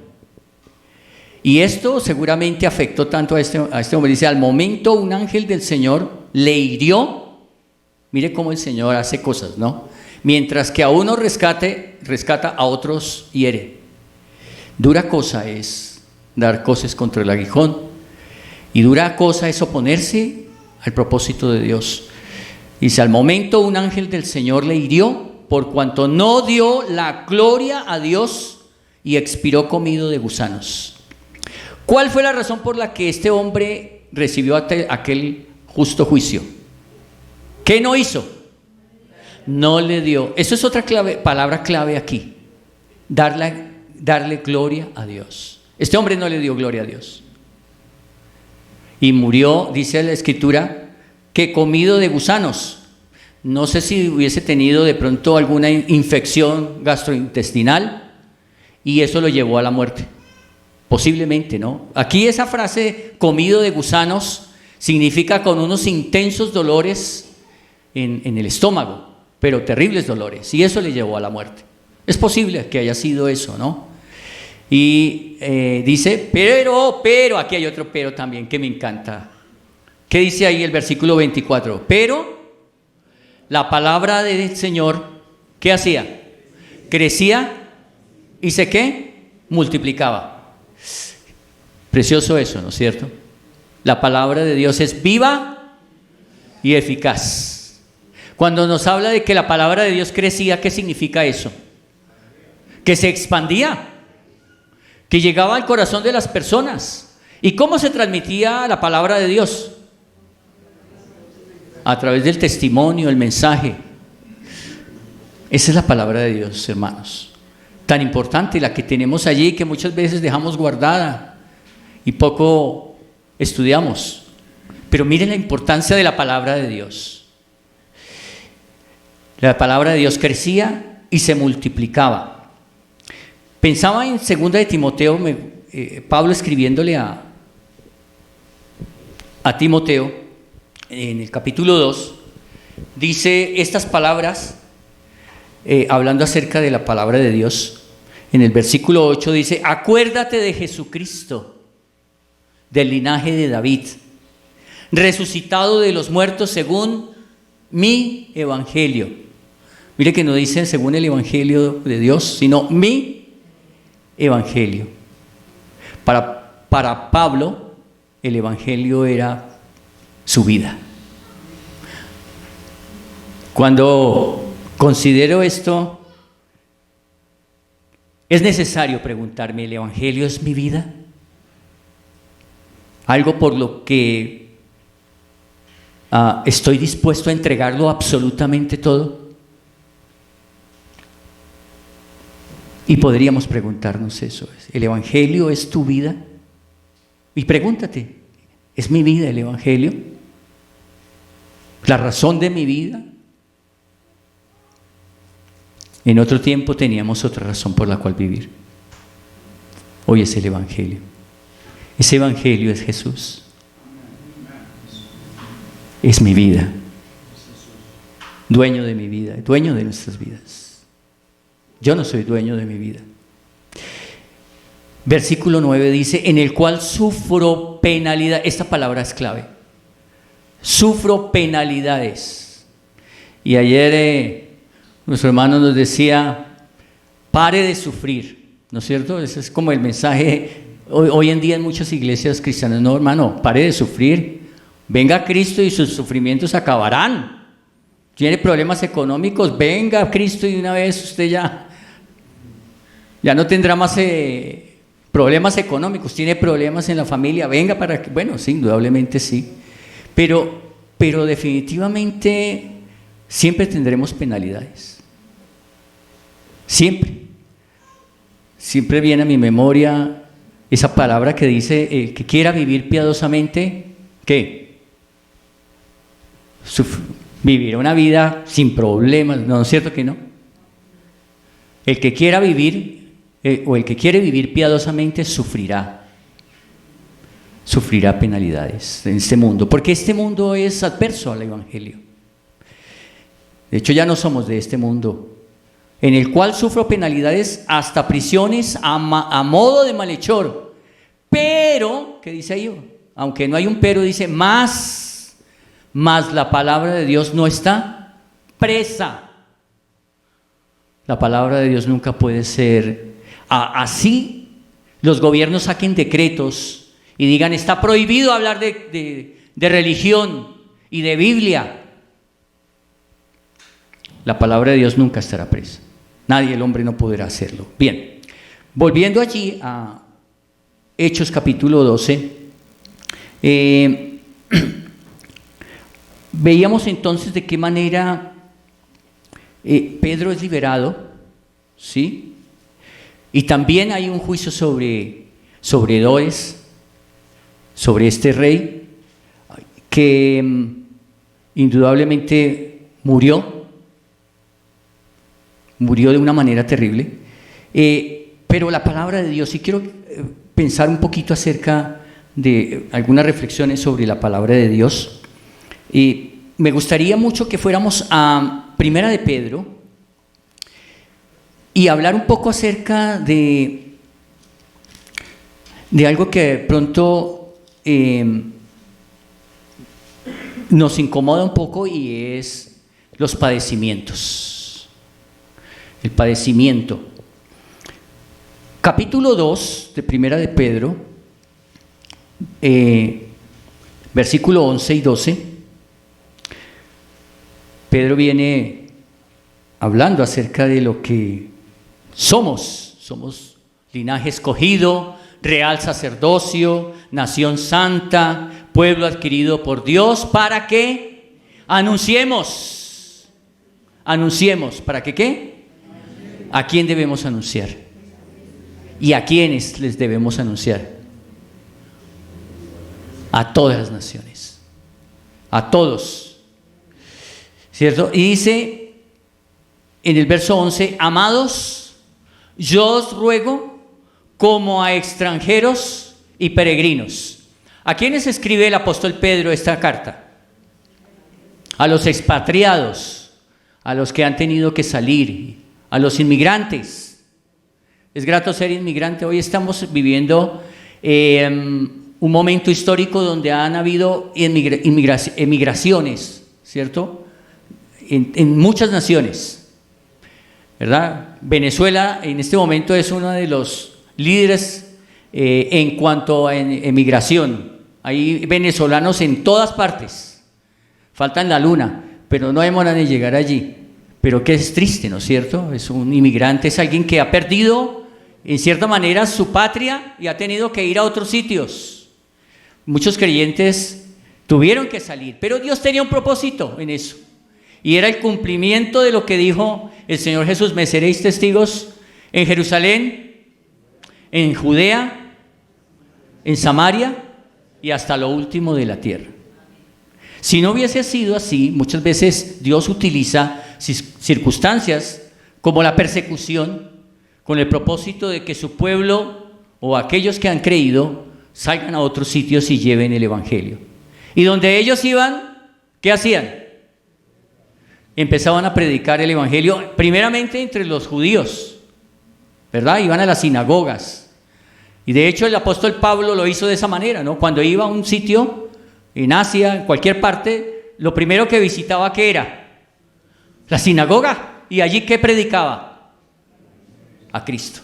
Speaker 1: Y esto seguramente afectó tanto a este hombre. Dice, al momento un ángel del Señor le hirió. Mire cómo el Señor hace cosas, ¿no? Mientras que a uno rescata, a otros hiere. Dura cosa es dar cosas contra el aguijón, y dura cosa es oponerse al propósito de Dios. Dice, al momento un ángel del Señor le hirió, por cuanto no dio la gloria a Dios, y expiró comido de gusanos. ¿Cuál fue la razón por la que este hombre recibió aquel justo juicio? ¿Qué no hizo? No le dio. Eso es otra palabra clave aquí. Darle gloria a Dios. Este hombre no le dio gloria a Dios. Y murió, dice la Escritura, que comido de gusanos. no sé si hubiese tenido de pronto alguna infección gastrointestinal y eso lo llevó a la muerte. Posiblemente, ¿no? Aquí esa frase, comido de gusanos, significa con unos intensos dolores en el estómago, pero terribles dolores, y eso le llevó a la muerte. Es posible que haya sido eso, ¿no? Y dice, pero, aquí hay otro pero también que me encanta. ¿Qué dice ahí el versículo 24? Pero la palabra del Señor, ¿qué hacía? Crecía y ¿se qué? Multiplicaba. Precioso eso, ¿no es cierto? La palabra de Dios es viva y eficaz. Cuando nos habla de que la palabra de Dios crecía, ¿qué significa eso? Que se expandía, que llegaba al corazón de las personas. ¿Y cómo se transmitía la palabra de Dios? A través del testimonio, el mensaje. Esa es la palabra de Dios, hermanos. Tan importante, la que tenemos allí, que muchas veces dejamos guardada y poco estudiamos. Pero miren la importancia de la palabra de Dios. La palabra de Dios crecía y se multiplicaba. Pensaba en 2 de Timoteo, Pablo escribiéndole a Timoteo, en el capítulo 2, dice estas palabras, hablando acerca de la palabra de Dios. En el versículo 8 dice, acuérdate de Jesucristo, del linaje de David, resucitado de los muertos según mi evangelio. Mire que no dice según el evangelio de Dios, sino mi evangelio. Para Pablo, el evangelio era su vida. Cuando considero esto, es necesario preguntarme, ¿el evangelio es mi vida? Algo por lo que estoy dispuesto a entregarlo absolutamente todo. Y podríamos preguntarnos eso, ¿el evangelio es tu vida? Y pregúntate, ¿es mi vida el evangelio? ¿La razón de mi vida? En otro tiempo teníamos otra razón por la cual vivir. Hoy es el evangelio. Ese evangelio es Jesús. Es mi vida. Dueño de mi vida, dueño de nuestras vidas. Yo no soy dueño de mi vida. Versículo 9 dice, en el cual sufro penalidad. Esta palabra es clave. Sufro penalidades. Y ayer nuestro hermano nos decía, pare de sufrir, ¿no es cierto? Ese es como el mensaje hoy en día en muchas iglesias cristianas. No, hermano, pare de sufrir. Venga a Cristo y sus sufrimientos acabarán. Tiene problemas económicos, venga a Cristo y una vez usted ya no tendrá más problemas económicos. Tiene problemas en la familia, venga para que, bueno, sí, indudablemente sí. Pero definitivamente siempre tendremos penalidades. Siempre viene a mi memoria esa palabra que dice, el que quiera vivir piadosamente, ¿qué? Vivir una vida sin problemas, ¿no es cierto que no? El que quiera vivir, o el que quiere vivir piadosamente, sufrirá penalidades en este mundo, porque este mundo es adverso al evangelio. De hecho, ya no somos de este mundo, en el cual sufro penalidades hasta prisiones a modo de malhechor. Pero, ¿qué dice ahí? Aunque no hay un pero, dice más la palabra de Dios no está presa. La palabra de Dios nunca puede ser así. Los gobiernos saquen decretos y digan, está prohibido hablar de religión y de Biblia. La palabra de Dios nunca estará presa. Nadie, el hombre, no podrá hacerlo. Bien, volviendo allí a Hechos capítulo 12, veíamos entonces de qué manera Pedro es liberado, ¿sí? Y también hay un juicio sobre Herodes, sobre este rey, que indudablemente murió de una manera terrible, pero la palabra de Dios, y quiero pensar un poquito acerca de algunas reflexiones sobre la palabra de Dios. Me gustaría mucho que fuéramos a Primera de Pedro y hablar un poco acerca de algo que de pronto nos incomoda un poco, y es los padecimientos. El padecimiento. Capítulo 2 de Primera de Pedro, versículo 11 y 12. Pedro viene hablando acerca de lo que somos. Somos linaje escogido, real sacerdocio, nación santa, pueblo adquirido por Dios, para que anunciemos. ¿Para que qué? ¿A quién debemos anunciar? ¿Y a quiénes les debemos anunciar? A todas las naciones, a todos, ¿cierto? Y dice en el verso 11: amados, yo os ruego como a extranjeros y peregrinos. ¿A quiénes escribe el apóstol Pedro esta carta? A los expatriados, a los que han tenido que salir, a los inmigrantes. Es grato ser inmigrante. Hoy estamos viviendo un momento histórico donde han habido emigraciones, ¿cierto? En muchas naciones, ¿verdad? Venezuela en este momento es uno de los líderes en cuanto a emigración. Hay venezolanos en todas partes, faltan la luna, pero no demoran en llegar allí. Pero que es triste, ¿no es cierto? Es un inmigrante, es alguien que ha perdido en cierta manera su patria y ha tenido que ir a otros sitios. Muchos creyentes tuvieron que salir, pero Dios tenía un propósito en eso, y era el cumplimiento de lo que dijo el Señor Jesús: me seréis testigos en Jerusalén, en Judea, en Samaria y hasta lo último de la tierra. Si no hubiese sido así, muchas veces Dios utiliza circunstancias como la persecución con el propósito de que su pueblo o aquellos que han creído salgan a otros sitios y lleven el evangelio. Y donde ellos iban, ¿qué hacían? Empezaban a predicar el evangelio, primeramente entre los judíos, ¿verdad? Iban a las sinagogas. Y de hecho el apóstol Pablo lo hizo de esa manera, ¿no? Cuando iba a un sitio, en Asia, en cualquier parte, lo primero que visitaba, ¿qué era? La sinagoga. ¿Y allí qué predicaba? A Cristo.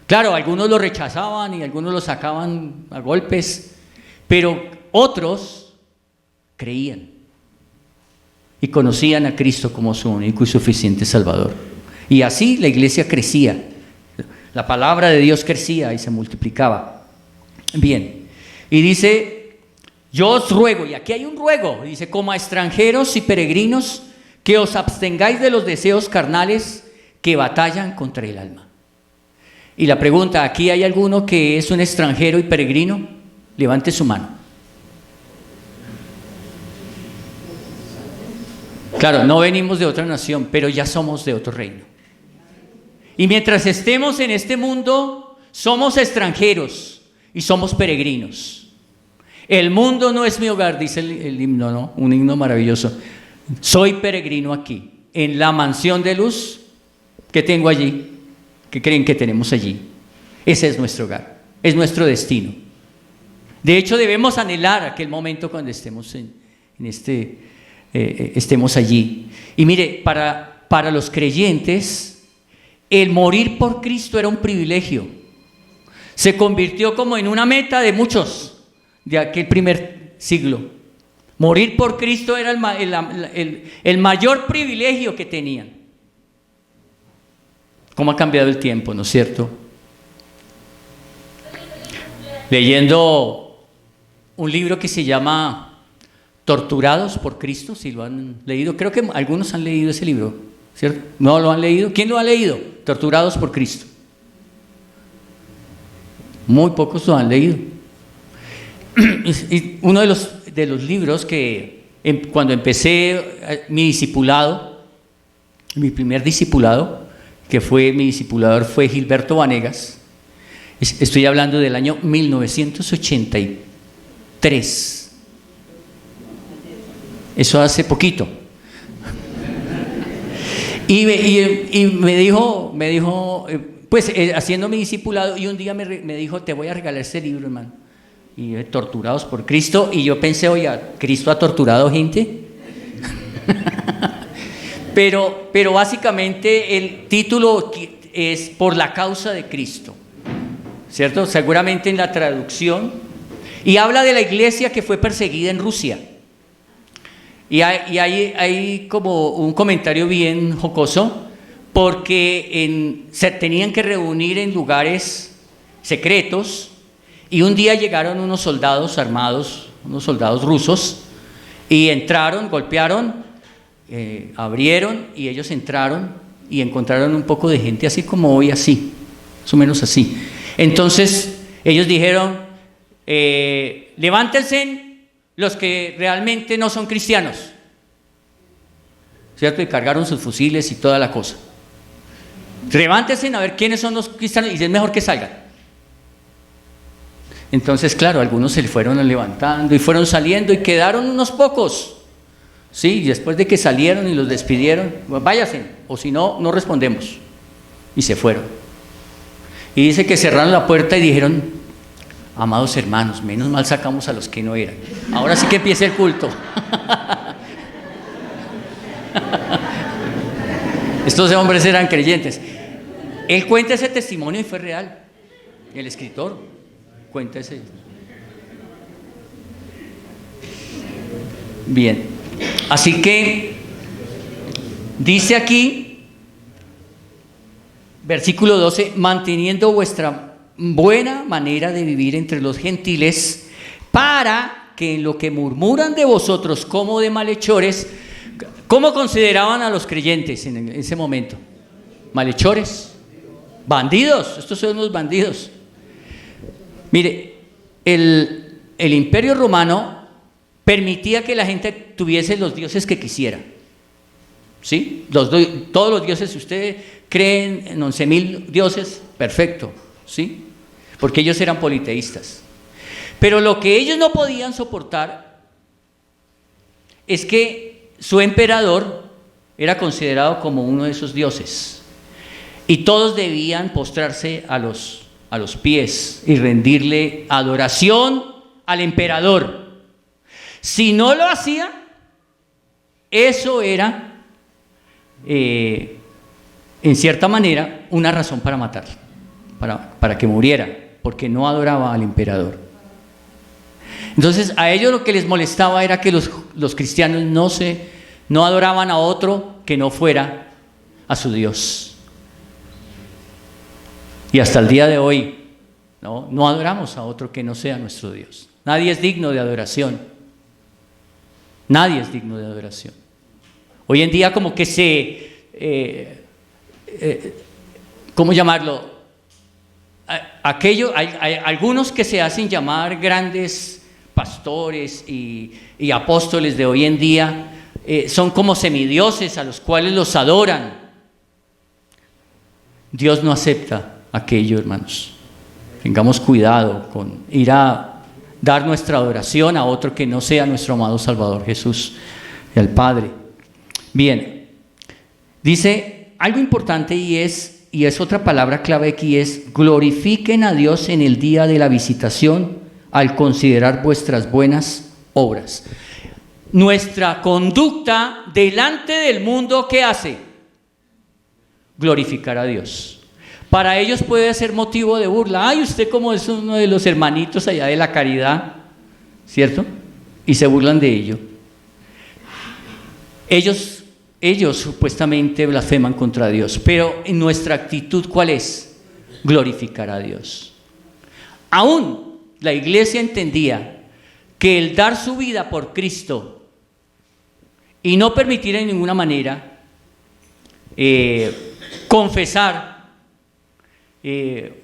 Speaker 1: Claro, algunos lo rechazaban y algunos lo sacaban a golpes, pero otros creían y conocían a Cristo como su único y suficiente Salvador. Y así la iglesia crecía, la palabra de Dios crecía y se multiplicaba. Bien, y dice: yo os ruego, y aquí hay un ruego, dice, como a extranjeros y peregrinos, que os abstengáis de los deseos carnales que batallan contra el alma. Y la pregunta: ¿aquí hay alguno que es un extranjero y peregrino? Levante su mano. Claro, no venimos de otra nación, pero ya somos de otro reino. Y mientras estemos en este mundo, somos extranjeros y somos peregrinos. El mundo no es mi hogar, dice el himno, ¿no? Un himno maravilloso. Soy peregrino aquí, en la mansión de luz que tengo allí. ¿Qué creen que tenemos allí? Ese es nuestro hogar, es nuestro destino. De hecho, debemos anhelar aquel momento cuando estemos estemos allí. Y mire, para los creyentes, el morir por Cristo era un privilegio. Se convirtió como en una meta de muchos de aquel primer siglo. Morir por Cristo era el mayor privilegio que tenían. ¿Cómo ha cambiado el tiempo, no es cierto? Leyendo un libro que se llama Torturados por Cristo, si lo han leído. Creo que algunos han leído ese libro, ¿cierto? ¿No lo han leído? ¿Quién lo ha leído? Torturados por Cristo. Muy pocos lo han leído. Y uno de los libros que cuando empecé mi discipulado, mi primer discipulado, que fue mi discipulador fue Gilberto Vanegas. Estoy hablando del año 1983. Eso hace poquito. Y me dijo, pues haciendo mi discipulado, y un día me dijo, te voy a regalar ese libro, hermano. Y Torturados por Cristo. Y yo pensé, oye, ¿Cristo ha torturado gente? pero básicamente el título es Por la causa de Cristo, ¿cierto? Seguramente en la traducción. Y habla de la iglesia que fue perseguida en Rusia. Y hay como un comentario bien jocoso, porque se tenían que reunir en lugares secretos, y un día llegaron unos soldados armados, unos soldados rusos, y entraron, golpearon, abrieron, y ellos entraron y encontraron un poco de gente así como hoy, así, más o menos así. Entonces ellos dijeron, levántense los que realmente no son cristianos, ¿cierto? Y cargaron sus fusiles y toda la cosa. Levántense a ver quiénes son los cristianos y es mejor que salgan. Entonces, claro, algunos se fueron levantando y fueron saliendo y quedaron unos pocos. Sí, y después de que salieron y los despidieron, pues váyanse, o si no, no respondemos. Y se fueron. Y dice que cerraron la puerta y dijeron, amados hermanos, menos mal sacamos a los que no eran. Ahora sí que empieza el culto. Estos hombres eran creyentes. Él cuenta ese testimonio y fue real. El escritor cuenta ese. Bien. Así que dice aquí, versículo 12, manteniendo vuestra buena manera de vivir entre los gentiles, para que en lo que murmuran de vosotros como de malhechores. ¿Cómo consideraban a los creyentes en ese momento? Malhechores, bandidos. Estos son los bandidos. Mire, el Imperio Romano permitía que la gente tuviese los dioses que quisiera, ¿sí? Todos los dioses, si usted cree en 11.000 dioses, perfecto, ¿sí? Porque ellos eran politeístas. Pero lo que ellos no podían soportar es que su emperador era considerado como uno de esos dioses, y todos debían postrarse a los pies y rendirle adoración al emperador. Si no lo hacía, eso era, en cierta manera, una razón para matarlo, para que muriera, porque no adoraba al emperador. Entonces a ellos lo que les molestaba era que los cristianos no adoraban a otro que no fuera a su Dios. Y hasta el día de hoy no adoramos a otro que no sea nuestro Dios. Nadie es digno de adoración. Nadie es digno de adoración. Hoy en día como que ¿cómo llamarlo? Hay algunos que se hacen llamar grandes pastores y apóstoles de hoy en día, son como semidioses a los cuales los adoran. Dios no acepta aquello, hermanos. Tengamos cuidado con ir a dar nuestra adoración a otro que no sea nuestro amado Salvador Jesús y al Padre. Bien, dice algo importante y es otra palabra clave aquí, es glorifiquen a Dios en el día de la visitación al considerar vuestras buenas obras. Nuestra conducta delante del mundo, ¿qué hace? Glorificar a Dios. Para ellos puede ser motivo de burla. Ay, usted como es uno de los hermanitos allá de la caridad, ¿cierto? Y se burlan de ello. Ellos supuestamente blasfeman contra Dios, pero en nuestra actitud, ¿cuál es? Glorificar a Dios. Aún la iglesia entendía que el dar su vida por Cristo y no permitir en ninguna manera confesar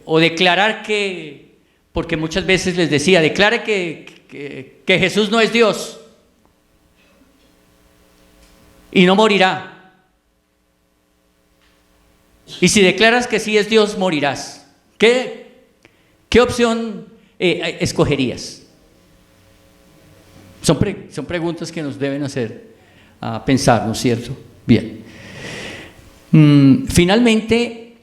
Speaker 1: o declarar que, porque muchas veces les decía, declare que Jesús no es Dios. y no morirá. Y si declaras que sí es Dios, morirás. ¿Qué opción escogerías? Son preguntas que nos deben hacer pensar, ¿no es cierto? Bien. Finalmente,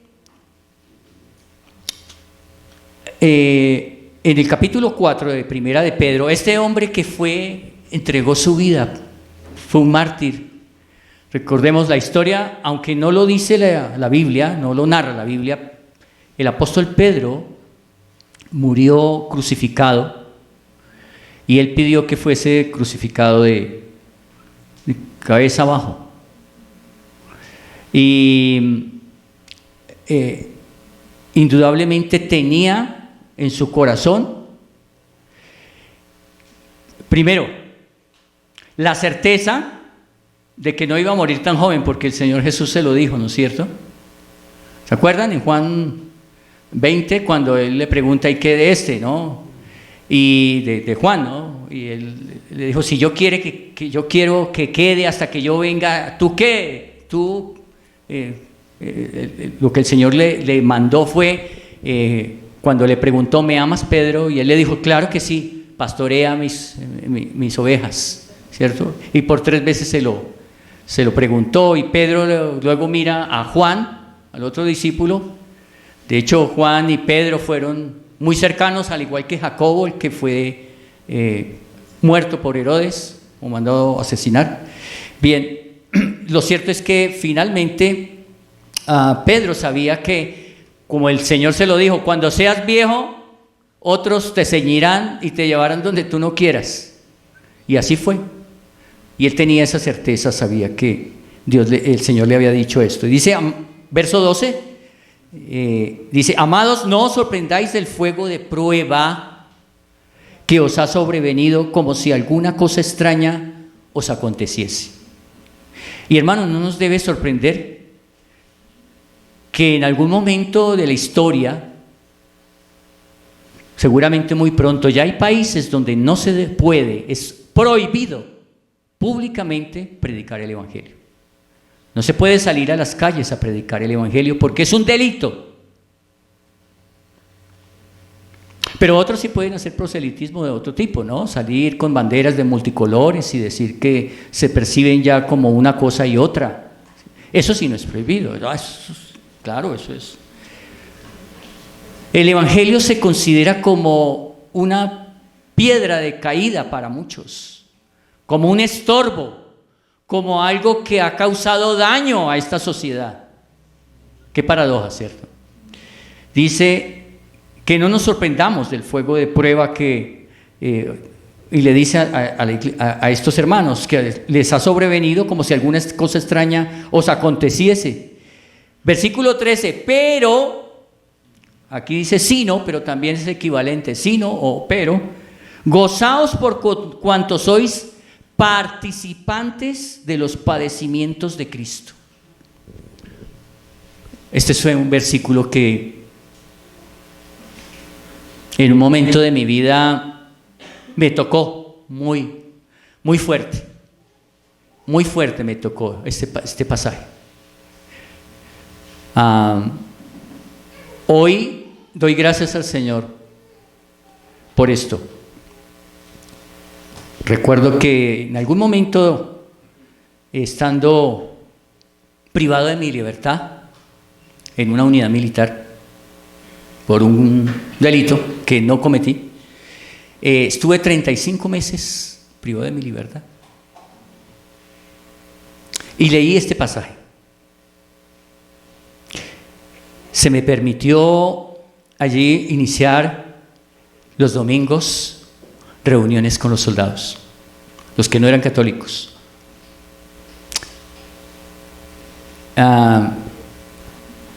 Speaker 1: en el capítulo 4 de Primera de Pedro, este hombre que entregó su vida, fue un mártir. Recordemos la historia, aunque no lo dice la Biblia, no lo narra la Biblia, el apóstol Pedro murió crucificado y él pidió que fuese crucificado de cabeza abajo. Y indudablemente tenía en su corazón, primero, la certeza de que no iba a morir tan joven, porque el Señor Jesús se lo dijo, ¿no es cierto? ¿Se acuerdan? En Juan 20, cuando Él le pregunta, ¿y qué de este, no? Y de Juan, ¿no? Y Él le dijo, si yo quiero que quede hasta que yo venga, ¿tú qué? Tú, lo que el Señor le mandó fue, cuando le preguntó, ¿me amas, Pedro? Y Él le dijo, claro que sí, pastorea mis ovejas, ¿cierto? Y por 3 veces se lo preguntó, y Pedro luego mira a Juan, al otro discípulo. De hecho, Juan y Pedro fueron muy cercanos, al igual que Jacobo, el que fue muerto por Herodes o mandado a asesinar. Bien, lo cierto es que finalmente Pedro sabía que, como el Señor se lo dijo, cuando seas viejo, otros te ceñirán y te llevarán donde tú no quieras. Y así fue. Y él tenía esa certeza, sabía que el Señor le había dicho esto. Y dice, verso 12, dice, amados, no os sorprendáis del fuego de prueba que os ha sobrevenido, como si alguna cosa extraña os aconteciese. Y hermanos, no nos debe sorprender que en algún momento de la historia, seguramente muy pronto, ya hay países donde no se puede, es prohibido públicamente predicar el Evangelio. No se puede salir a las calles a predicar el Evangelio porque es un delito. Pero otros sí pueden hacer proselitismo de otro tipo, ¿no? Salir con banderas de multicolores y decir que se perciben ya como una cosa y otra. Eso sí no es prohibido, ¿verdad? Claro, eso es. El Evangelio se considera como una piedra de caída para muchos, como un estorbo, como algo que ha causado daño a esta sociedad. Qué paradoja, ¿cierto? Dice que no nos sorprendamos del fuego de prueba y le dice a estos hermanos que les ha sobrevenido como si alguna cosa extraña os aconteciese. Versículo 13, pero, aquí dice sino, pero también es equivalente, sino o pero, gozaos por cuanto sois participantes de los padecimientos de Cristo. Este fue un versículo que en un momento de mi vida me tocó muy, muy fuerte me tocó este pasaje. Hoy doy gracias al Señor por esto. Recuerdo que en algún momento, estando privado de mi libertad en una unidad militar por un delito que no cometí, estuve 35 meses privado de mi libertad y leí este pasaje. Se me permitió allí iniciar los domingos reuniones con los soldados, los que no eran católicos.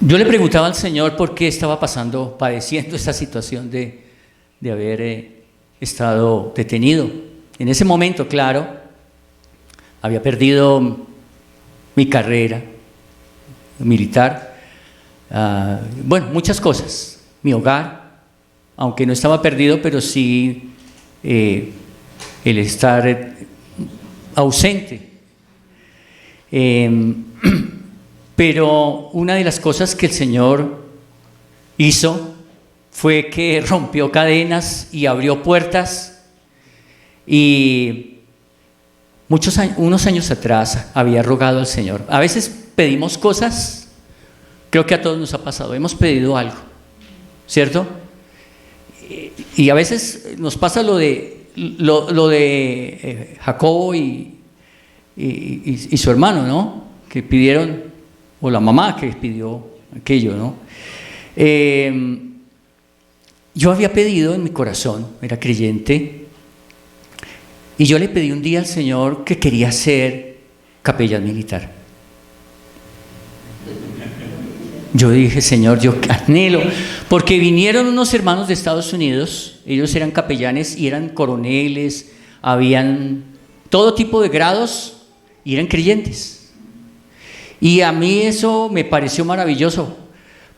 Speaker 1: Yo le preguntaba al Señor por qué estaba padeciendo esta situación de haber estado detenido. En ese momento, claro, había perdido mi carrera militar, bueno, muchas cosas, mi hogar, aunque no estaba perdido, pero sí el estar ausente. Eh, pero una de las cosas que el Señor hizo fue que rompió cadenas y abrió puertas. Y unos años atrás había rogado al Señor. A veces pedimos cosas, creo que a todos nos ha pasado, hemos pedido algo, ¿cierto? Y a veces nos pasa lo de Jacobo y su hermano, ¿no? Que pidieron, o la mamá que pidió aquello, ¿no? Yo había pedido en mi corazón, era creyente, y yo le pedí un día al Señor que quería ser capellán militar. Yo dije, Señor, yo anhelo, porque vinieron unos hermanos de Estados Unidos, ellos eran capellanes y eran coroneles, habían todo tipo de grados y eran creyentes. Y a mí eso me pareció maravilloso,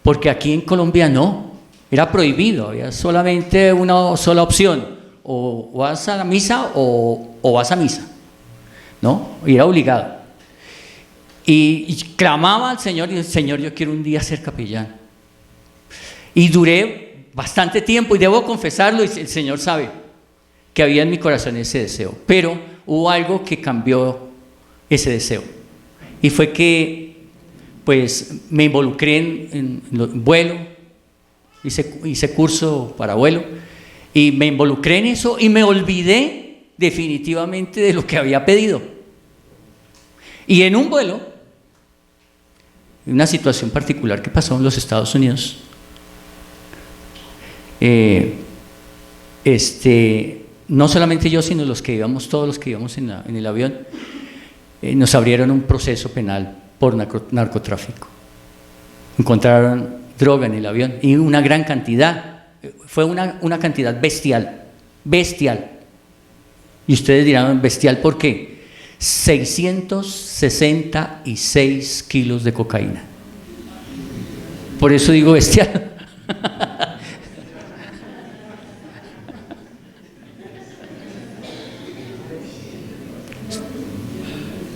Speaker 1: porque aquí en Colombia no, era prohibido, había solamente una sola opción: o vas a la misa o vas a misa, ¿no? Y era obligado. Y clamaba al Señor, y Señor, yo quiero un día ser capellán. Y duré bastante tiempo, y debo confesarlo, y el Señor sabe que había en mi corazón ese deseo, pero hubo algo que cambió ese deseo, y fue que pues me involucré en vuelo, hice curso para vuelo, y me involucré en eso y me olvidé definitivamente de lo que había pedido. Y en un vuelo, una situación particular que pasó en los Estados Unidos, no solamente yo, sino todos los que íbamos en el avión, nos abrieron un proceso penal por narcotráfico. Encontraron droga en el avión, y una gran cantidad. Fue una cantidad bestial. Y ustedes dirán, ¿bestial por qué? 666 kilos de cocaína. Por eso digo bestial.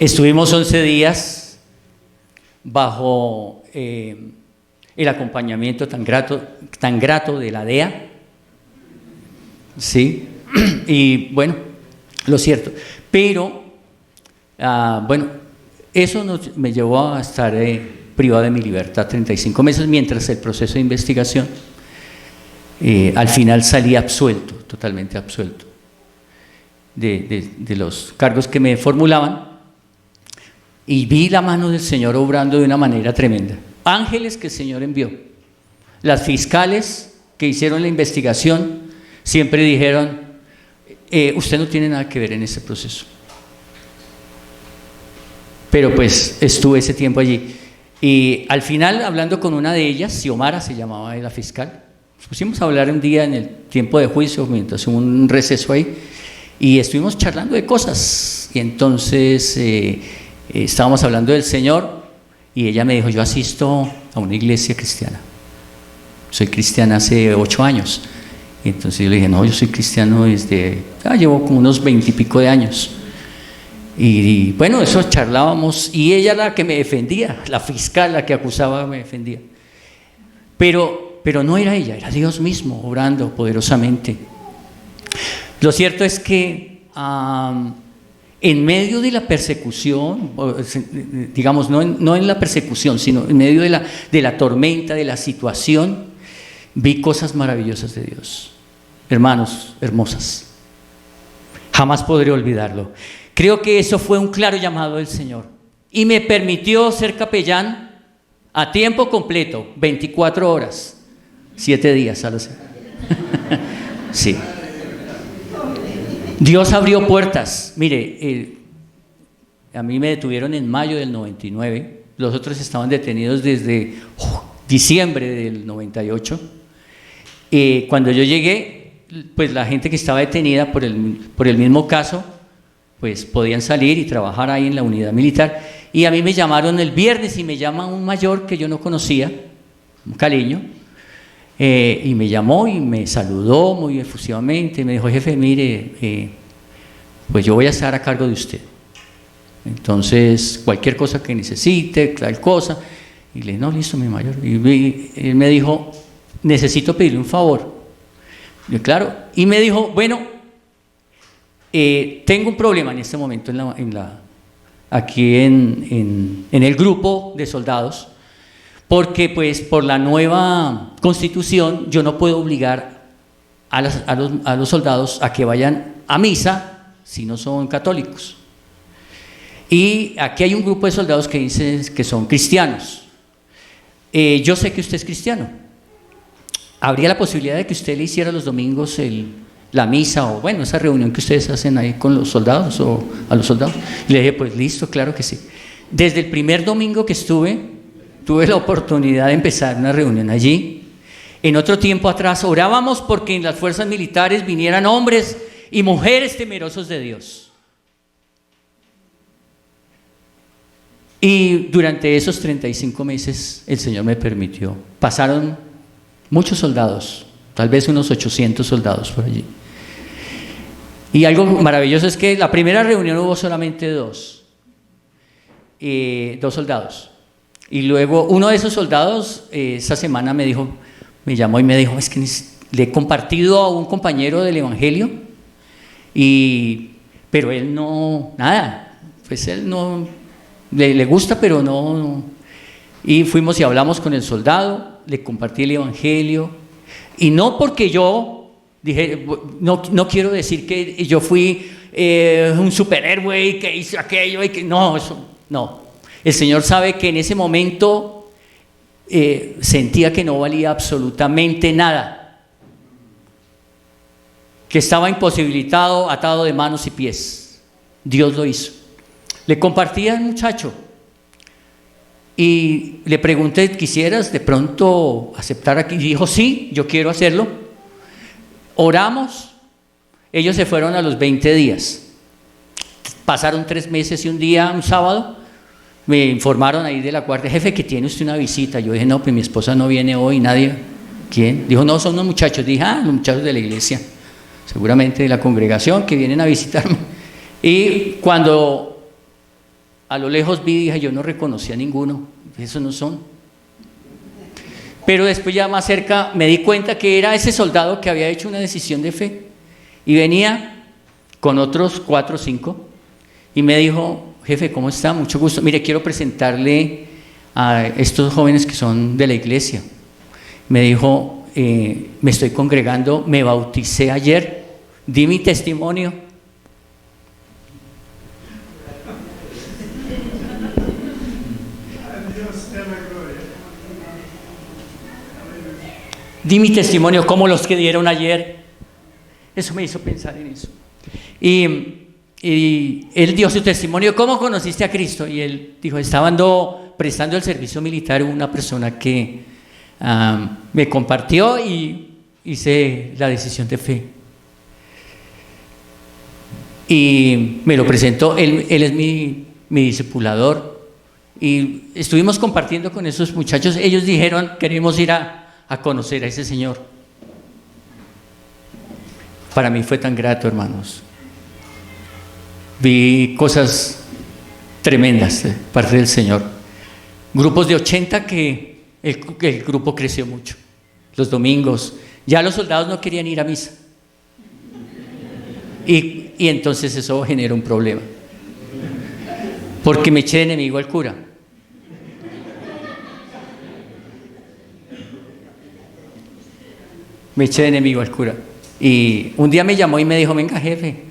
Speaker 1: Estuvimos 11 días bajo el acompañamiento tan grato de la DEA, ¿sí? Y bueno, lo cierto, pero bueno, eso me llevó a estar privado de mi libertad 35 meses, mientras el proceso de investigación, al final salí absuelto, totalmente absuelto de los cargos que me formulaban, y vi la mano del Señor obrando de una manera tremenda. Ángeles que el Señor envió. Las fiscales que hicieron la investigación siempre dijeron, usted no tiene nada que ver en ese proceso. Pero pues estuve ese tiempo allí. Y al final, hablando con una de ellas, Xiomara se llamaba la fiscal, nos pusimos a hablar un día en el tiempo de juicio, mientras hubo un receso ahí, y estuvimos charlando de cosas. Y entonces estábamos hablando del Señor, y ella me dijo, yo asisto a una iglesia cristiana, soy cristiana hace 8 años. Y entonces yo le dije, no, yo soy cristiano desde, llevo como unos 20 y pico de años. Y bueno, eso charlábamos, y ella era la que me defendía, la fiscal, la que acusaba, me defendía. Pero no era ella, era Dios mismo obrando poderosamente. Lo cierto es que en medio de la persecución, digamos, no en la persecución, sino en medio de la tormenta, de la situación, vi cosas maravillosas de Dios. Hermanos, hermosas. Jamás podré olvidarlo. Creo que eso fue un claro llamado del Señor, y me permitió ser capellán a tiempo completo, 24 horas, 7 días a la semana. Sí. Dios abrió puertas. Mire, a mí me detuvieron en mayo del 99, los otros estaban detenidos desde diciembre del 98. Cuando yo llegué, pues la gente que estaba detenida por el mismo caso, pues podían salir y trabajar ahí en la unidad militar. Y a mí me llamaron el viernes, y me llama un mayor que yo no conocía, un caleño, y me llamó y me saludó muy efusivamente, y me dijo, jefe, mire, pues yo voy a estar a cargo de usted. Entonces, cualquier cosa que necesite, tal cosa. Y le dije, no, listo, mi mayor. Y él me dijo, necesito pedirle un favor. Y claro. Y me dijo, bueno, tengo un problema en este momento aquí en el grupo de soldados, porque pues por la nueva constitución yo no puedo obligar a los soldados a que vayan a misa si no son católicos. Y aquí hay un grupo de soldados que dicen que son cristianos. Yo sé que usted es cristiano. ¿Habría la posibilidad de que usted le hiciera los domingos la misa o bueno, esa reunión que ustedes hacen ahí con los soldados o a los soldados? Y le dije, pues listo, claro que sí. Desde el primer domingo que tuve la oportunidad de empezar una reunión allí. En otro tiempo atrás orábamos porque en las fuerzas militares vinieran hombres y mujeres temerosos de Dios. Y durante esos 35 meses el Señor me permitió. Pasaron muchos soldados, tal vez unos 800 soldados por allí. Y algo maravilloso es que la primera reunión hubo solamente dos soldados. Y luego uno de esos soldados esa semana me llamó y me dijo, es que le he compartido a un compañero del Evangelio, pero él no, nada, pues él no... Le gusta, pero no. Y fuimos y hablamos con el soldado, le compartí el Evangelio. Y no porque yo dije, no quiero decir que yo fui un superhéroe y que hice aquello. No, eso no. El Señor sabe que en ese momento sentía que no valía absolutamente nada. Que estaba imposibilitado, atado de manos y pies. Dios lo hizo. Le compartí al muchacho y le pregunté, ¿quisieras de pronto aceptar aquí? Y dijo, sí, yo quiero hacerlo. Oramos, ellos se fueron a los 20 días. Pasaron 3 meses y un día, un sábado, me informaron ahí de la guardia, jefe, que tiene usted una visita. Yo dije, no, pues mi esposa no viene hoy, nadie. ¿Quién? Dijo, no, son unos muchachos. Dije, los muchachos de la iglesia, seguramente de la congregación que vienen a visitarme. Y cuando a lo lejos vi, dije, yo no reconocí a ninguno, esos no son. Pero después ya más cerca me di cuenta que era ese soldado que había hecho una decisión de fe y venía con otros 4 o 5 y me dijo, jefe, ¿cómo está? Mucho gusto. Mire, quiero presentarle a estos jóvenes que son de la iglesia. Me dijo, me estoy congregando, me bauticé ayer, di mi testimonio. Di mi testimonio como los que dieron ayer. Eso me hizo pensar en eso. Y él dio su testimonio. ¿Cómo conociste a Cristo? Y él dijo, estaba prestando el servicio militar una persona que me compartió y hice la decisión de fe. Y me lo presentó. Él es mi discipulador. Y estuvimos compartiendo con esos muchachos. Ellos dijeron, queremos ir a conocer a ese Señor. Para mí fue tan grato, hermanos. Vi cosas tremendas de parte del Señor. Grupos de 80 que el grupo creció mucho. Los domingos, ya los soldados no querían ir a misa. Y entonces eso generó un problema. Porque me eché de enemigo al cura. Me eché de enemigo al cura. Y un día me llamó y me dijo, venga jefe,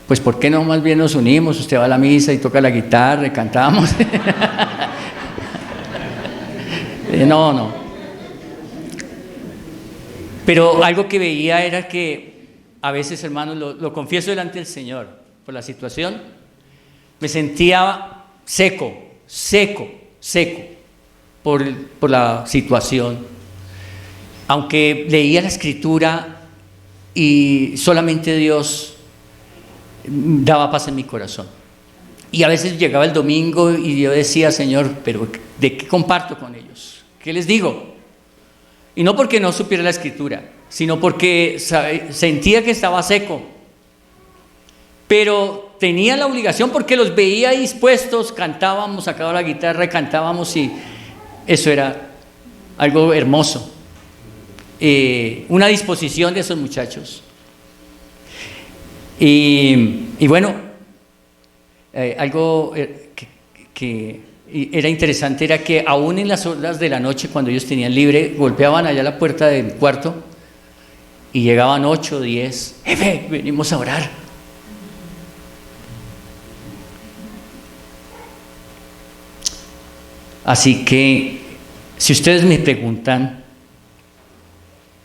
Speaker 1: pues ¿por qué no más bien nos unimos? Usted va a la misa y toca la guitarra y cantamos. No. Pero algo que veía era que a veces, hermanos, lo confieso delante del Señor, por la situación, me sentía seco por la situación. Aunque leía la Escritura y solamente Dios daba paz en mi corazón. Y a veces llegaba el domingo y yo decía, Señor, pero ¿de qué comparto con ellos? ¿Qué les digo? Y no porque no supiera la Escritura, sino porque sentía que estaba seco. Pero tenía la obligación porque los veía dispuestos, cantábamos, sacaba la guitarra y cantábamos, y eso era algo hermoso. Una disposición de esos muchachos. Y bueno, algo que era interesante era que aún en las horas de la noche, cuando ellos tenían libre, golpeaban allá la puerta del cuarto y llegaban 8 o 10. Jefe, venimos a orar. Así que, si ustedes me preguntan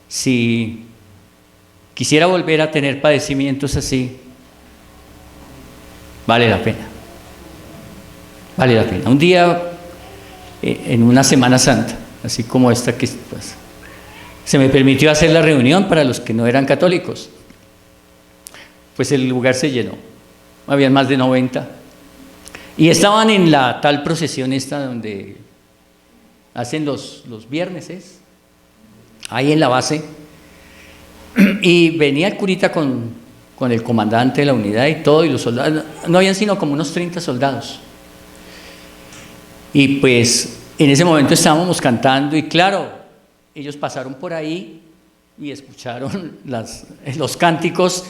Speaker 1: si quisiera volver a tener padecimientos así, vale la pena. Vale la pena. Un día, en una Semana Santa, así como esta que pues, se me permitió hacer la reunión para los que no eran católicos. Pues el lugar se llenó. Habían más de 90. Y estaban en la tal procesión esta donde hacen los viernes, ¿es? Ahí en la base. Y venía el curita con el comandante de la unidad y todo, y los soldados, no habían sino como unos 30 soldados. Y pues en ese momento estábamos cantando y claro, ellos pasaron por ahí y escucharon los cánticos,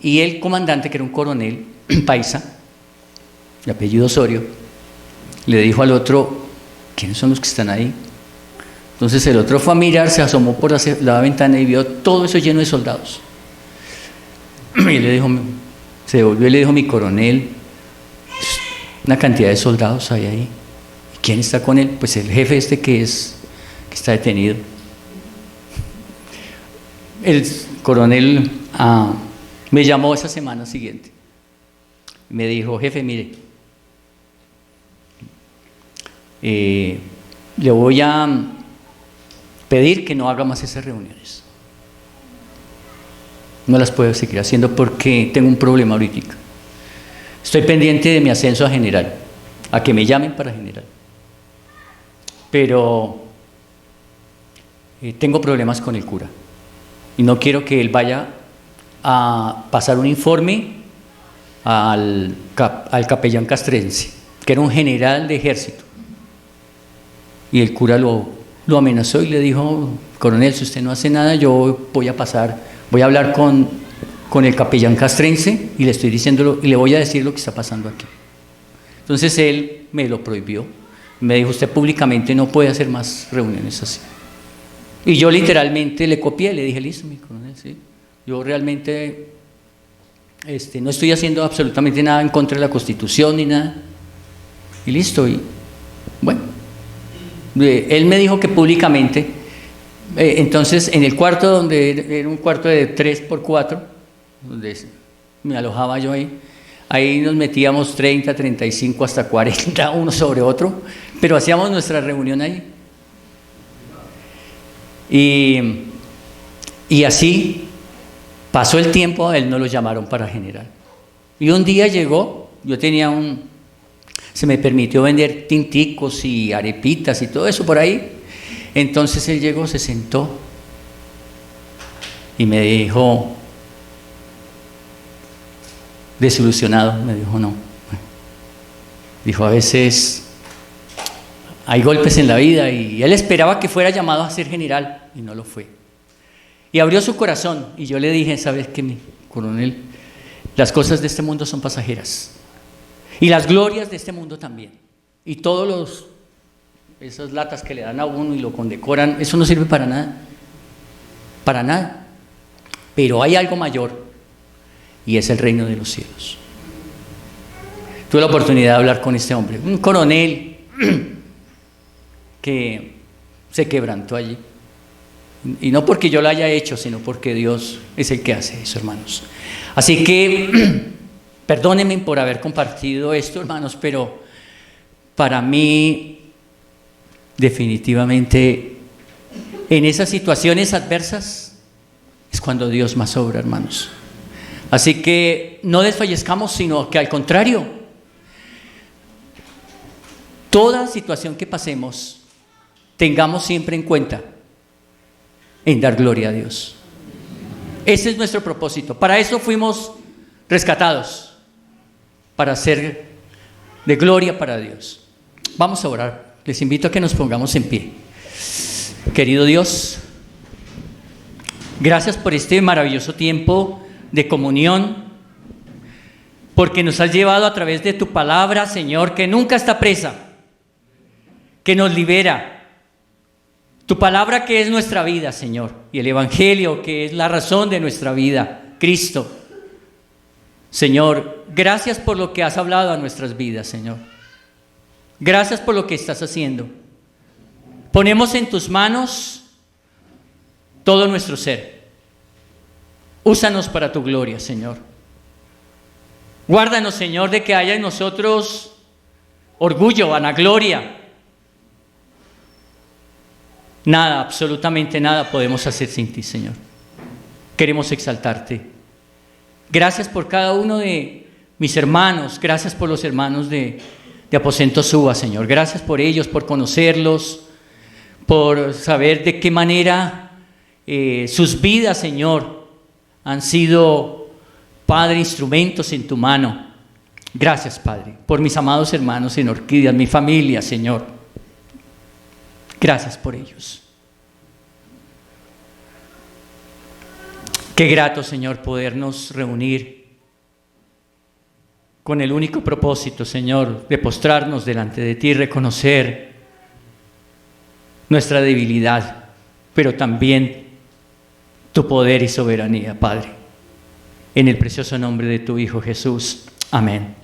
Speaker 1: y el comandante, que era un coronel paisa, de apellido Osorio, le dijo al otro: ¿quiénes son los que están ahí? Entonces el otro fue a mirar, se asomó por la ventana y vio todo eso lleno de soldados. Y le dijo, se devolvió y le dijo: mi coronel, una cantidad de soldados hay ahí. ¿Y quién está con él? Pues el jefe este que está detenido. El coronel me llamó esa semana siguiente. Me dijo: jefe, mire, le voy a pedir que no haga más esas reuniones. No las puedo seguir haciendo porque tengo un problema ahorita. Estoy pendiente de mi ascenso a general, a que me llamen para general. Pero tengo problemas con el cura y no quiero que él vaya a pasar un informe al capellán castrense, que era un general de ejército. Y el cura lo amenazó y le dijo: coronel, si usted no hace nada, yo voy a hablar con el capellán castrense y le estoy diciéndolo, y le voy a decir lo que está pasando aquí. Entonces él me lo prohibió, me dijo: usted públicamente no puede hacer más reuniones así. Y yo literalmente le copié, le dije: listo, mi coronel, sí, yo realmente no estoy haciendo absolutamente nada en contra de la Constitución ni nada, y listo. Y bueno, él me dijo que públicamente, entonces en el cuarto, donde era un cuarto de 3x4, donde me alojaba yo ahí nos metíamos 30, 35, hasta 40 uno sobre otro, pero hacíamos nuestra reunión ahí. Y así pasó el tiempo, a él no lo llamaron para general. Y un día llegó, yo tenía se me permitió vender tinticos y arepitas y todo eso por ahí. Entonces él llegó, se sentó y me dijo, desilusionado, me dijo: no. Dijo: a veces hay golpes en la vida, y él esperaba que fuera llamado a ser general y no lo fue. Y abrió su corazón y yo le dije: ¿sabes qué, mi coronel? Las cosas de este mundo son pasajeras y las glorias de este mundo también. Y todos esas latas que le dan a uno y lo condecoran, eso no sirve para nada. Para nada. Pero hay algo mayor, y es el reino de los cielos. Tuve la oportunidad de hablar con este hombre, un coronel que se quebrantó allí. Y no porque yo lo haya hecho, sino porque Dios es el que hace eso, hermanos. Así que perdónenme por haber compartido esto, hermanos, pero para mí, definitivamente, en esas situaciones adversas es cuando Dios más obra, hermanos. Así que no desfallezcamos, sino que al contrario, toda situación que pasemos, tengamos siempre en cuenta en dar gloria a Dios. Ese es nuestro propósito. Para eso fuimos rescatados. para ser de gloria para Dios. Vamos a orar. Les invito a que nos pongamos en pie. Querido Dios, gracias por este maravilloso tiempo de comunión, porque nos has llevado a través de tu palabra, Señor, que nunca está presa, que nos libera. Tu palabra que es nuestra vida, Señor, y el Evangelio que es la razón de nuestra vida, Cristo. Señor, gracias por lo que has hablado a nuestras vidas, Señor. Gracias por lo que estás haciendo. Ponemos en tus manos todo nuestro ser. Úsanos para tu gloria, Señor. Guárdanos, Señor, de que haya en nosotros orgullo, vanagloria. Nada, absolutamente nada podemos hacer sin ti, Señor. Queremos exaltarte. Gracias por cada uno de mis hermanos. Gracias por los hermanos de Aposento Suba, Señor. Gracias por ellos, por conocerlos, por saber de qué manera sus vidas, Señor, han sido, Padre, instrumentos en tu mano. Gracias, Padre, por mis amados hermanos en Orquídeas, mi familia, Señor. Gracias por ellos. Qué grato, Señor, podernos reunir con el único propósito, Señor, de postrarnos delante de ti y reconocer nuestra debilidad, pero también tu poder y soberanía, Padre. En el precioso nombre de tu Hijo Jesús. Amén.